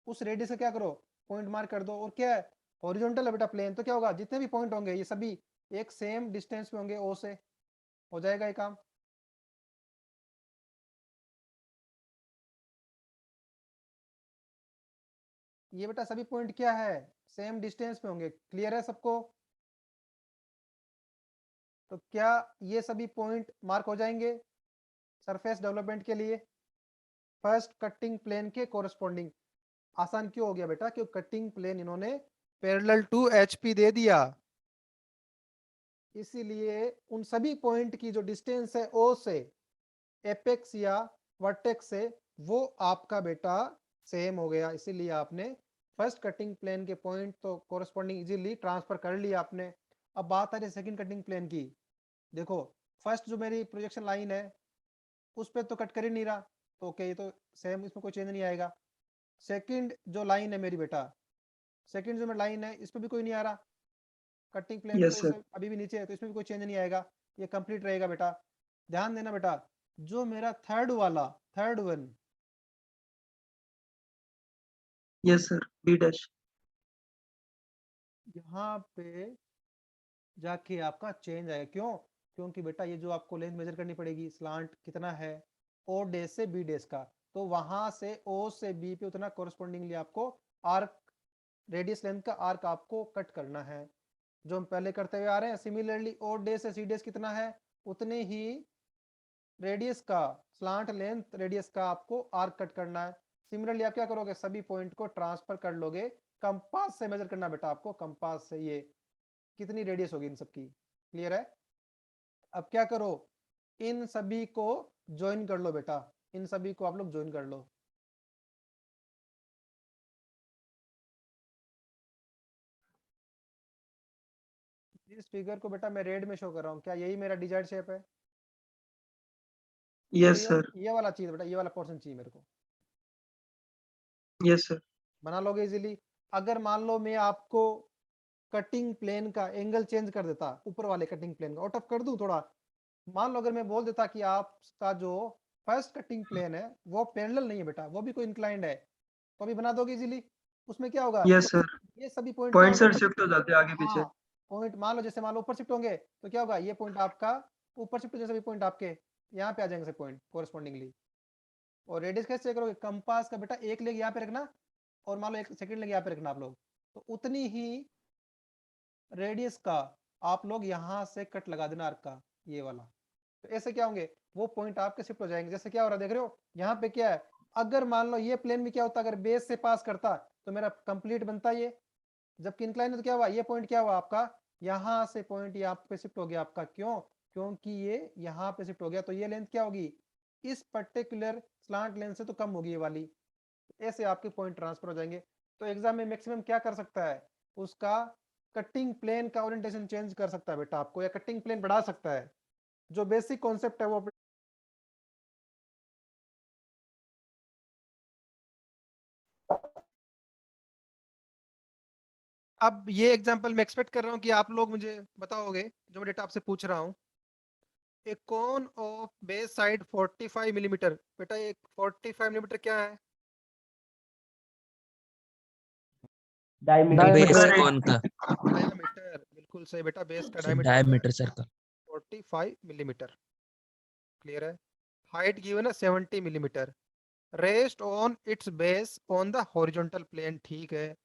उस रेडियस से क्या करो, पॉइंट मार्क कर दो, और क्या है हॉरिजॉन्टल है बेटा प्लेन, तो क्या होगा, जितने भी पॉइंट होंगे ये सभी एक सेम डिस्टेंस पे होंगे, ओ से हो जाएगा ये काम। ये बेटा सभी पॉइंट क्या है, सेम डिस्टेंस पे होंगे, क्लियर है सबको। तो क्या ये सभी पॉइंट मार्क हो जाएंगे सरफेस डेवलपमेंट के लिए फर्स्ट कटिंग प्लेन के कोरस्पॉन्डिंग। आसान क्यों हो गया बेटा, क्योंकि कटिंग प्लेन इन्होंने पैरेलल टू एचपी दे दिया, इसीलिए उन सभी पॉइंट की जो डिस्टेंस है ओ से, एपेक्स या वर्टेक्स से, वो आपका बेटा सेम हो गया, इसीलिए आपने फर्स्ट कटिंग प्लेन के पॉइंट तो कोरस्पॉन्डिंग इजीली ट्रांसफर कर लिया आपने। अब बात आ रही है सेकंड कटिंग प्लेन की। देखो फर्स्ट जो मेरी प्रोजेक्शन लाइन है उस पर तो कट कर ही नहीं रहा, तो ओके ये तो सेम, इसमें कोई चेंज नहीं आएगा। सेकंड जो लाइन है मेरी बेटा, सेकंड जो मेरी लाइन है इस पर भी कोई नहीं आ रहा, कटिंग प्लेन यस तो सर। इसमें अभी भी नीचे है, तो इसमें भी कोई चेंज नहीं आएगा, ये कंप्लीट रहेगा बेटा। ध्यान देना बेटा, जो मेरा थर्ड वाला, third one, yes sir, B dash. यहाँ पे जाके आपका चेंज आएगा, क्यों, क्योंकि बेटा ये जो आपको लेंथ मेजर करनी पड़ेगी, स्लांट कितना है ओ डेश से बी डेश का, तो वहां से ओ से बी पे उतना कोरस्पॉन्डिंगली आपको आर्क, रेडियस लेंथ का आर्क आपको कट करना है, जो हम पहले करते हुए आ रहे हैं। सिमिलरली ओ डेश से सी डेश कितना है, उतने ही रेडियस का, स्लांट लेंथ रेडियस का आपको आर्क कट करना है। सिमिलरली आप क्या करोगे, सभी पॉइंट को ट्रांसफर कर लोगे, कंपास से मेजर करना बेटा आपको, कंपास से ये कितनी रेडियस होगी इन सबकी, क्लियर है। अब क्या करो, इन सभी को ज्वाइन कर लो बेटा, इन सभी को आप लोग ज्वाइन कर लो। इस फिगर को बेटा मैं रेड में शो कर रहा हूँ, क्या यही मेरा डिजायर्ड शेप है? यस सर, ये वाला चीज बेटा, ये वाला पोर्शन चाहिए मेरे को, यस सर, बना लोगे इजीली। अगर मान लो मैं आपको कटिंग प्लेन का एंगल चेंज कर देता, ऊपर वाले कटिंग प्लेन का आउट ऑफ कर दूं थोड़ा, मान लो अगर मैं बोल देता कि आपका जो फर्स्ट कटिंग प्लेन है वो पैरेलल नहीं है बेटा, वो भी कोई इंक्लाइंड है, तो अभी बना दोगे इजीली। उसमें क्या होगा, यस सर। ये सभी पॉइंट क्या पॉइंट होंगे? सर शिफ्ट हो जाते हैं आगे पीछे। हाँ, पॉइंट मान लो, जैसे मान लो ऊपर शिफ्ट होंगे तो क्या होगा, ये पॉइंट आपका ऊपर शिफ्ट, जैसे भी पॉइंट आपके यहाँ पे आ जाएंगे पॉइंट कोरस्पॉन्डिंगली। और रेडियस कैसे चेक करोगे, कंपास का बेटा एक लेग यहाँ पे रखना और मान लो एक सेकंड लेग यहाँ पे रखना आप लोग, तो उतनी ही रेडियस का आप लोग यहाँ से कट लगा देना आर्क का, ये वाला। तो ऐसे क्या होंगे, वो पॉइंट आपके शिफ्ट हो जाएंगे। जैसे क्या हो रहा है देख रहे हो, यहाँ पे क्या है, अगर मान लो ये प्लेन भी क्या होता, अगर बेस से पास करता तो मेरा कंप्लीट बनता ये, जबकि इंक्लाइन है तो क्या हुआ, ये पॉइंट क्या हुआ आपका, यहाँ से पॉइंट यहाँ पे शिफ्ट हो गया आपका। क्यों? क्योंकि ये यहाँ पे शिफ्ट हो गया, तो ये लेंथ क्या होगी, इस पर्टिकुलर स्लांट लेंथ से तो कम होगी ये वाली। ऐसे आपके पॉइंट ट्रांसफर हो जाएंगे। तो एग्जाम में मैक्सिमम क्या कर सकता है, उसका कटिंग प्लेन का ओरिएंटेशन चेंज कर सकता है बेटा आपको, या कटिंग प्लेन बढ़ा सकता है। जो बेसिक कॉन्सेप्ट है वो अब ये एग्जांपल मैं एक्सपेक्ट कर रहा हूँ कि आप लोग मुझे बताओगे, जो मैं डेटा आपसे पूछ रहा हूँ। एक cone of base side 45 millimetre, बेटा एक 45 मिलीमीटर क्या है? बेस Sir, कौन का डायमीटर, बिल्कुल सही बेटा, बेस का diameter diameter circle 45 millimetre. Clear है? हाइट गिवन है 70 millimetre. Rest on its base on the horizontal plane, ठीक है।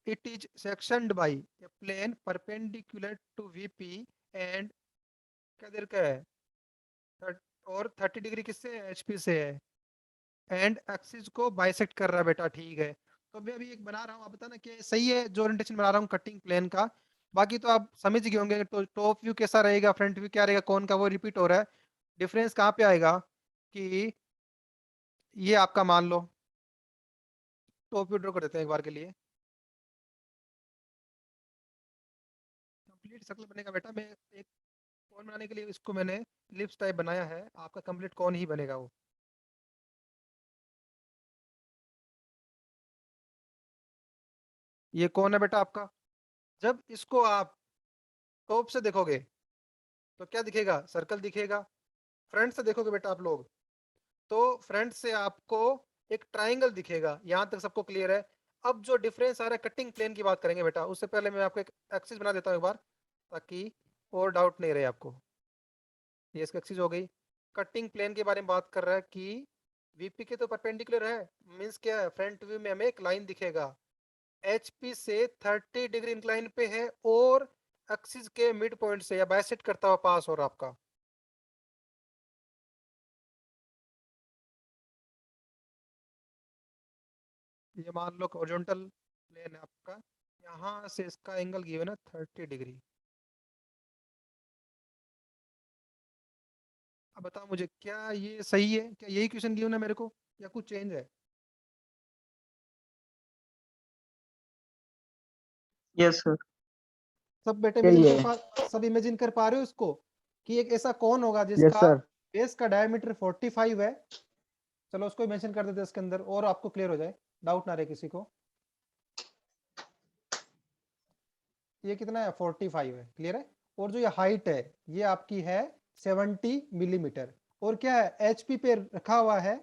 It is sectioned by a plane perpendicular to VP and क्या देर का है, और 30 डिग्री किससे है, एचपी से है, एंड एक्सिस को बाइसेक्ट कर रहा है बेटा, ठीक है। तो मैं अभी एक बना रहा हूँ, आप बताना कि सही है जो ओरिएंटेशन बना रहा हूँ कटिंग प्लेन का। बाकी तो आप समझ गए होंगे, तो टॉप व्यू कैसा रहेगा, फ्रंट व्यू क्या रहेगा, कौन का वो रिपीट हो रहा है। डिफरेंस कहाँ पे आएगा कि ये आपका मान लो टॉप व्यू ड्रॉ कर देते हैं एक बार के लिए। कंप्लीट सर्कल बनेगा बेटा, मैं एक कौन बनाने के लिए इसको मैंने लिप्स टाइप बनाया है, आपका कंप्लीट कौन ही बनेगा वो। ये कौन है बेटा आपका, जब इसको आप टॉप से देखोगे तो क्या दिखेगा, सर्कल दिखेगा। फ्रंट से देखोगे बेटा आप लोग, तो फ्रंट से आपको एक ट्राइंगल दिखेगा। यहाँ तक सबको क्लियर है? अब जो डिफरेंस आ रहा है कटिंग प्लेन की बात करेंगे बेटा, उससे पहले मैं आपको एक एक्सिस बना देता हूँ एक बार, ताकि और डाउट नहीं रहे आपको। ये इसकी एक्सिस हो गई। कटिंग प्लेन के बारे में बात कर रहा है कि वीपी के तो परपेंडिकुलर है, मींस क्या है, फ्रंट व्यू में हमें एक लाइन दिखेगा, एचपी से 30 डिग्री इंक्लाइन पे है और एक्सिस के मिड पॉइंट से या बाइसेक्ट करता हुआ पास हो रहा आपका। ये मान लो हॉरिजॉन्टल प्लेन है आपका, यहाँ से इसका एंगल गिवन है 30 डिग्री। अब बताओ मुझे, क्या ये सही है, क्या यही क्वेश्चन गिवन है मेरे को, या कुछ चेंज है? Yes sir. सब बेटे यही इमेजिन है। कर पा सब इमेजिन कर पा रहे हो इसको, कि एक ऐसा कौन होगा यस जिसका सर। बेस का डायमीटर 45 है। चलो उसको मेंशन कर देते हैं इसके अंदर, और आपको क्लियर हो जाए, डाउट ना रहे किसी को। ये कितना है, 45 है, क्लियर है। और जो ये हाइट है ये आपकी है 70 मिलीमीटर, और क्या है, एचपी पे रखा हुआ है।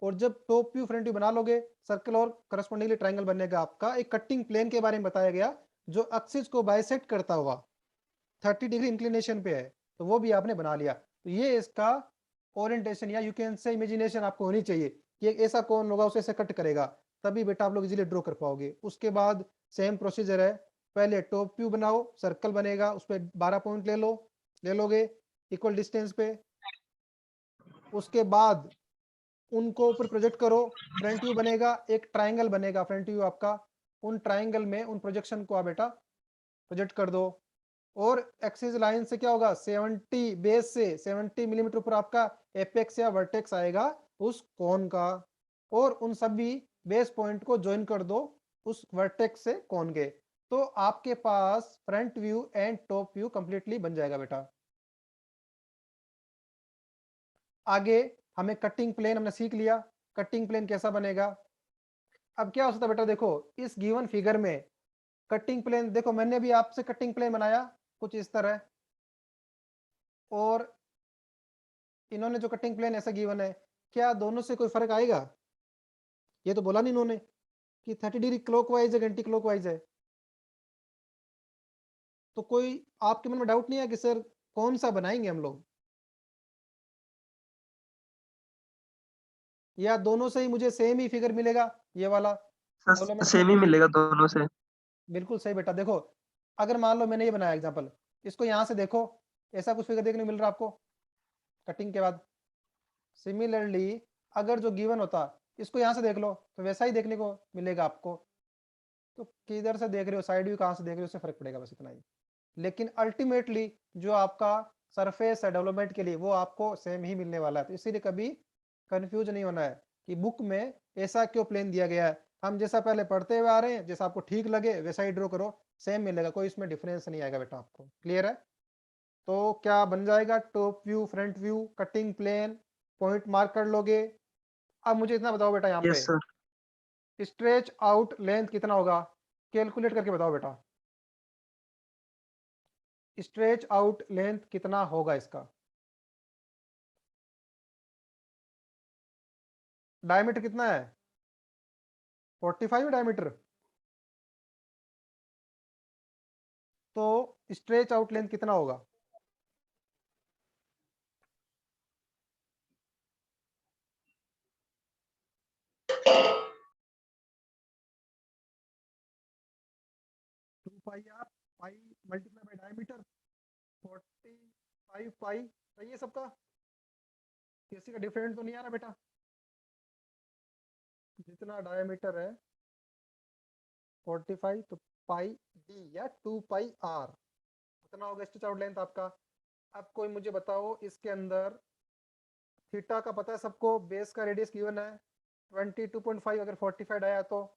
और जब टॉप व्यू फ्रंट व्यू बना लोगे, सर्कल और करस्पॉन्डिंगली ट्रायंगल बनेगा आपका। एक कटिंग प्लेन के बारे में बताया गया जो एक्सिस को बाइसेक्ट करता हुआ 30 डिग्री इंक्लिनेशन पे है, तो वो भी आपने बना लिया। तो ये इसका ओरिएंटेशन, या यू कैन से इमेजिनेशन आपको होनी चाहिए कि एक ऐसा कौन होगा उसे ऐसे कट करेगा, तभी बेटा आप लोग इजीली ड्रॉ कर पाओगे। उसके बाद सेम प्रोसीजर है, पहले टॉप व्यू बनाओ, सर्कल बनेगा, उस पर 12 पॉइंट ले लोगे इक्वल डिस्टेंस पे। उसके बाद उनको ऊपर प्रोजेक्ट करो, फ्रंट व्यू बनेगा, एक ट्राइंगल बनेगा फ्रंट व्यू आपका। उन ट्राइंगल में उन प्रोजेक्शन को आप बेटा प्रोजेक्ट कर दो, और एक्सिस लाइन से क्या होगा, 70 बेस से 70 मिलीमीटर ऊपर आपका एपेक्स या वर्टेक्स आएगा उस कोन का, और उन सभी बेस पॉइंट को ज्वाइन कर दो उस वर्टेक्स से कोन के। तो आपके पास front view and top view completely बन जाएगा बेटा। आगे हमें कटिंग प्लेन हमने सीख लिया, कटिंग प्लेन कैसा बनेगा। अब क्या हो सकता है बेटा, देखो इस गिवन फिगर में कटिंग प्लेन, देखो मैंने भी आपसे कटिंग प्लेन बनाया कुछ इस तरह, और इन्होंने जो कटिंग प्लेन ऐसा गिवन है, क्या दोनों से कोई फर्क आएगा? ये तो बोला नहीं इन्होंने कि 30 डिग्री क्लॉकवाइज है, एंटी क्लॉकवाइज है। तो कोई आपके मन में डाउट नहीं है कि सर कौन सा बनाएंगे हम लोग, या दोनों से ही मुझे सेम ही फिगर मिलेगा ये वाला डेवलपमेंट सेम ही मिलेगा दोनों से। बिल्कुल सही बेटा। देखो अगर मान लो मैंने ये बनाया एग्जांपल, इसको यहाँ से देखो, ऐसा कुछ फिगर देखने को मिल रहा है आपको कटिंग के बाद। सिमिलरली अगर जो गिवन होता इसको यहाँ से देख लो तो वैसा ही देखने को मिलेगा आपको। तो किधर से देख रहे हो, साइड व्यू कहाँ से देख रहे हो, उससे फर्क पड़ेगा, बस इतना ही। लेकिन अल्टीमेटली जो आपका सरफेस है डेवलपमेंट के लिए वो आपको सेम ही मिलने वाला है। तो इसीलिए कभी कंफ्यूज नहीं होना है कि बुक में ऐसा क्यों प्लेन दिया गया है। हम जैसा पहले पढ़ते हुए आ रहे हैं, जैसा आपको ठीक लगे वैसा ही ड्रॉ करो, सेम मिलेगा, कोई इसमें डिफरेंस नहीं आएगा बेटा आपको। क्लियर है? तो क्या बन जाएगा, top view, front view, cutting plane, point mark कर लोगे। अब मुझे इतना बताओ बेटा, यहाँ यस सर। पे स्ट्रेच आउट लेंथ कितना होगा, कैलकुलेट करके बताओ बेटा। स्ट्रेच आउट लेंथ कितना होगा इसका? डायमीटर कितना है? 45 डायमीटर। तो स्ट्रेच आउट लेंथ कितना होगा? Two pi R, pi multiply by diameter, 45 pi. सही है सबका? किसी का डिफरेंट तो नहीं आ रहा बेटा? जितना डायमीटर है 45, तो पाई डी या 2 पाई आर कितना होगा स्ट्रेच आउट लेंथ आपका। अब कोई मुझे बताओ, इसके अंदर थीटा का पता है सबको, बेस का रेडियस गिवन है 22.5, अगर 45 आया तो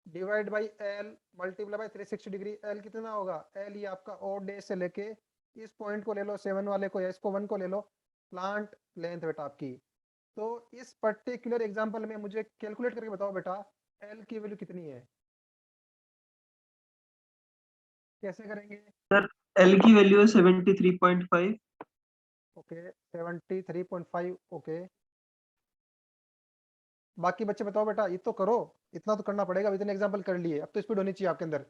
divide by L multiply by 360 degree. L कितना होगा? एल ये आपका ओड डे से लेके इस पॉइंट को ले लो 7 वाले को, या इसको 1 को ले लो, प्लांट लेंथ बेटा आपकी। तो इस पर्टिकुलर एग्जांपल में मुझे कैलकुलेट करके बताओ बेटा एल की वैल्यू कितनी है, कैसे करेंगे? एल की वैल्यू है 73.5। ओके 73.5। ओके बाकी बच्चे बताओ बेटा, ये तो करो, इतना तो करना पड़ेगा, इतने एग्जांपल कर लिए, अब तो स्पीड होनी चाहिए आपके अंदर।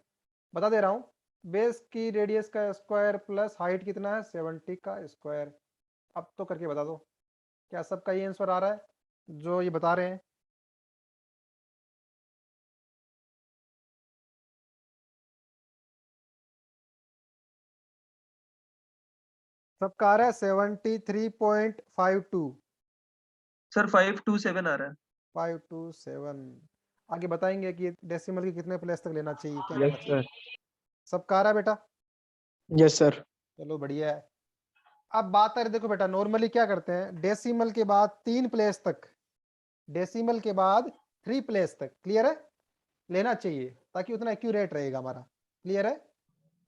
बता दे रहा हूँ, बेस की रेडियस का स्क्वायर प्लस हाइट कितना है 70 का स्क्वायर। अब तो करके बता दो, क्या सबका ये आंसर आ रहा है जो ये बता रहे हैं? सबका आ रहा है 73.52। सर 527 आ रहा है। 527। आगे बताएंगे कि डेसिमल के कितने प्लेस तक लेना चाहिए, क्या यस करना चाहिए। सबका आ रहा है बेटा? Yes sir. चलो बढ़िया है। अब बात है, देखो बेटा नॉर्मली क्या करते हैं, डेसिमल के बाद 3 प्लेस तक, डेसिमल के बाद 3 प्लेस तक, क्लियर है, लेना चाहिए ताकि उतना एक्यूरेट रहेगा हमारा। क्लियर है?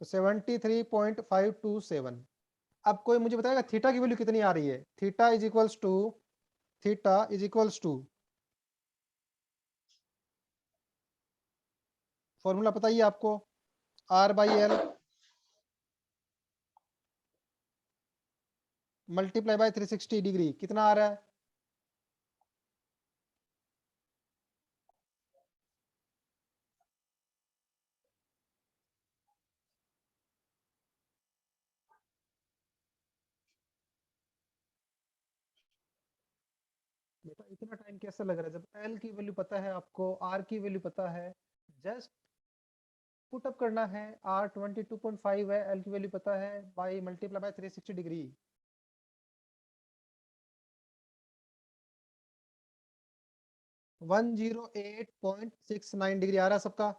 तो 73.527। अब कोई मुझे बताएगा थीटा की वैल्यू कितनी आ रही है? Theta is equals to, theta is equals to, formula पता ही है आपको, R by L multiply by 360 degree, कितना आ रहा है? बेटा इतना टाइम कैसे लग रहा है जब एल की वैल्यू पता है आपको, आर की वैल्यू पता है, जस्ट पुट अप करना है। आर 22.5 है, एल की वैल्यू पता है, by multiply by 360 degree. One 108.69 degree आ रहा है सबका।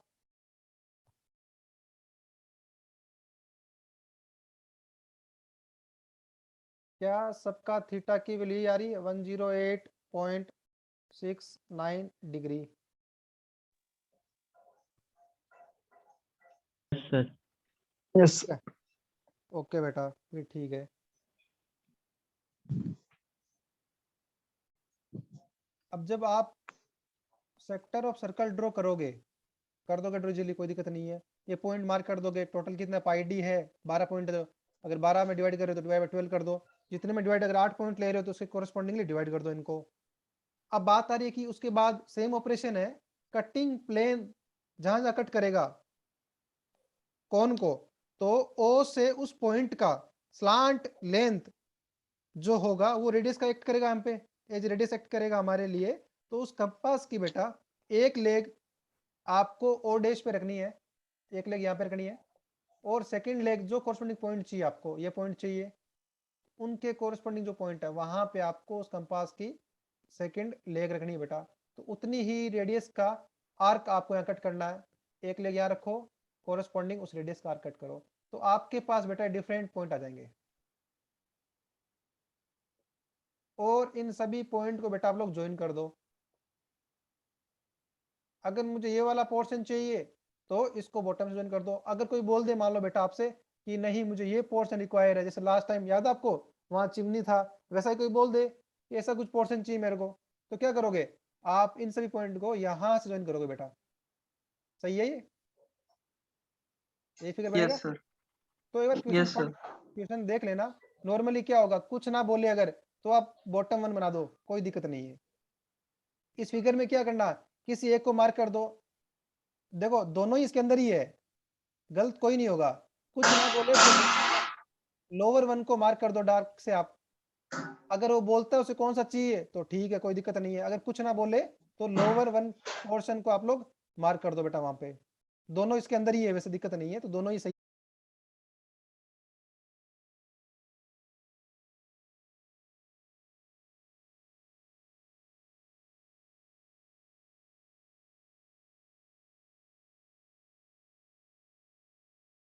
क्या सबका थीटा की वैल्यू आ रही है 108.69 डिग्री? सर। यस ओके बेटा, फिर ठीक है। अब जब आप सेक्टर ऑफ सर्कल ड्रॉ करोगे, कर दोगे ड्रॉ जल्दी, कोई दिक्कत नहीं है। ये पॉइंट मार्क कर दोगे, टोटल कितना पाई डी है 12 पॉइंट। अगर 12 में डिवाइड कर रहे हो तो डिवाइड बाय 12 कर दो। जितने में डिवाइड, अगर 8 पॉइंट ले रहे हो तो उसके कोरस्पॉन्डिंगली डिवाइड कर दो इनको। अब बात आ रही है कि उसके बाद सेम ऑपरेशन है, कटिंग प्लेन जहां जहां कट करेगा कौन को, तो ओ से उस पॉइंट का स्लांट लेंथ जो होगा वो रेडियस का एक्ट करेगा, हम पे एज रेडियस एक्ट करेगा हमारे लिए। तो उस कंपास की बेटा एक लेग आपको ओ डैश पे रखनी है, एक लेग यहाँ पे रखनी है, और सेकंड लेग जो कोरस्पॉन्डिंग पॉइंट चाहिए आपको, ये पॉइंट चाहिए, उनके कोरस्पॉन्डिंग जो पॉइंट है वहां पे आपको उस कंपास की सेकंड लेग रखनी है बेटा। तो उतनी ही रेडियस का आर्क आपको यहाँ कट करना है। एक लेग यहाँ रखो, कोरस्पॉन्डिंग उस रेडियस का आर्क कट करो, तो आपके पास बेटा डिफरेंट पॉइंट आ जाएंगे। और इन सभी पॉइंट को बेटा आप लोग ज्वाइन कर दो। अगर मुझे ये वाला पोर्शन चाहिए तो इसको बॉटम से ज्वाइन कर दो। अगर कोई बोल दे मान लो बेटा आपसे कि नहीं मुझे ये पोर्शन रिक्वायर है, जैसे लास्ट टाइम याद आपको वहां चिमनी था, वैसा ही कोई बोल दे कि ऐसा कुछ पोर्शन चाहिए मेरे को, तो क्या करोगे आप, इन सभी पॉइंट को यहां से ज्वाइन करोगे बेटा। सही है ये फिगर बनेगा। यस सर, तो एक बार यस सर। क्वेश्चन देख लेना। नॉर्मली क्या होगा, कुछ ना बोले अगर तो आप बॉटम वन बना दो, कोई दिक्कत नहीं है। इस फिगर में क्या करना, किसी एक को मार्क कर दो। देखो दोनों ही इसके अंदर ही है, गलत कोई नहीं होगा। कुछ ना बोले तो लोअर वन को मार्क कर दो डार्क से आप। अगर वो बोलता है उसे कौन सा चाहिए तो ठीक है, कोई दिक्कत नहीं है। अगर कुछ ना बोले तो लोअर वन पोर्शन को आप लोग मार्क कर दो बेटा वहां पे। दोनों इसके अंदर ही है, वैसे दिक्कत नहीं है, तो दोनों ही सही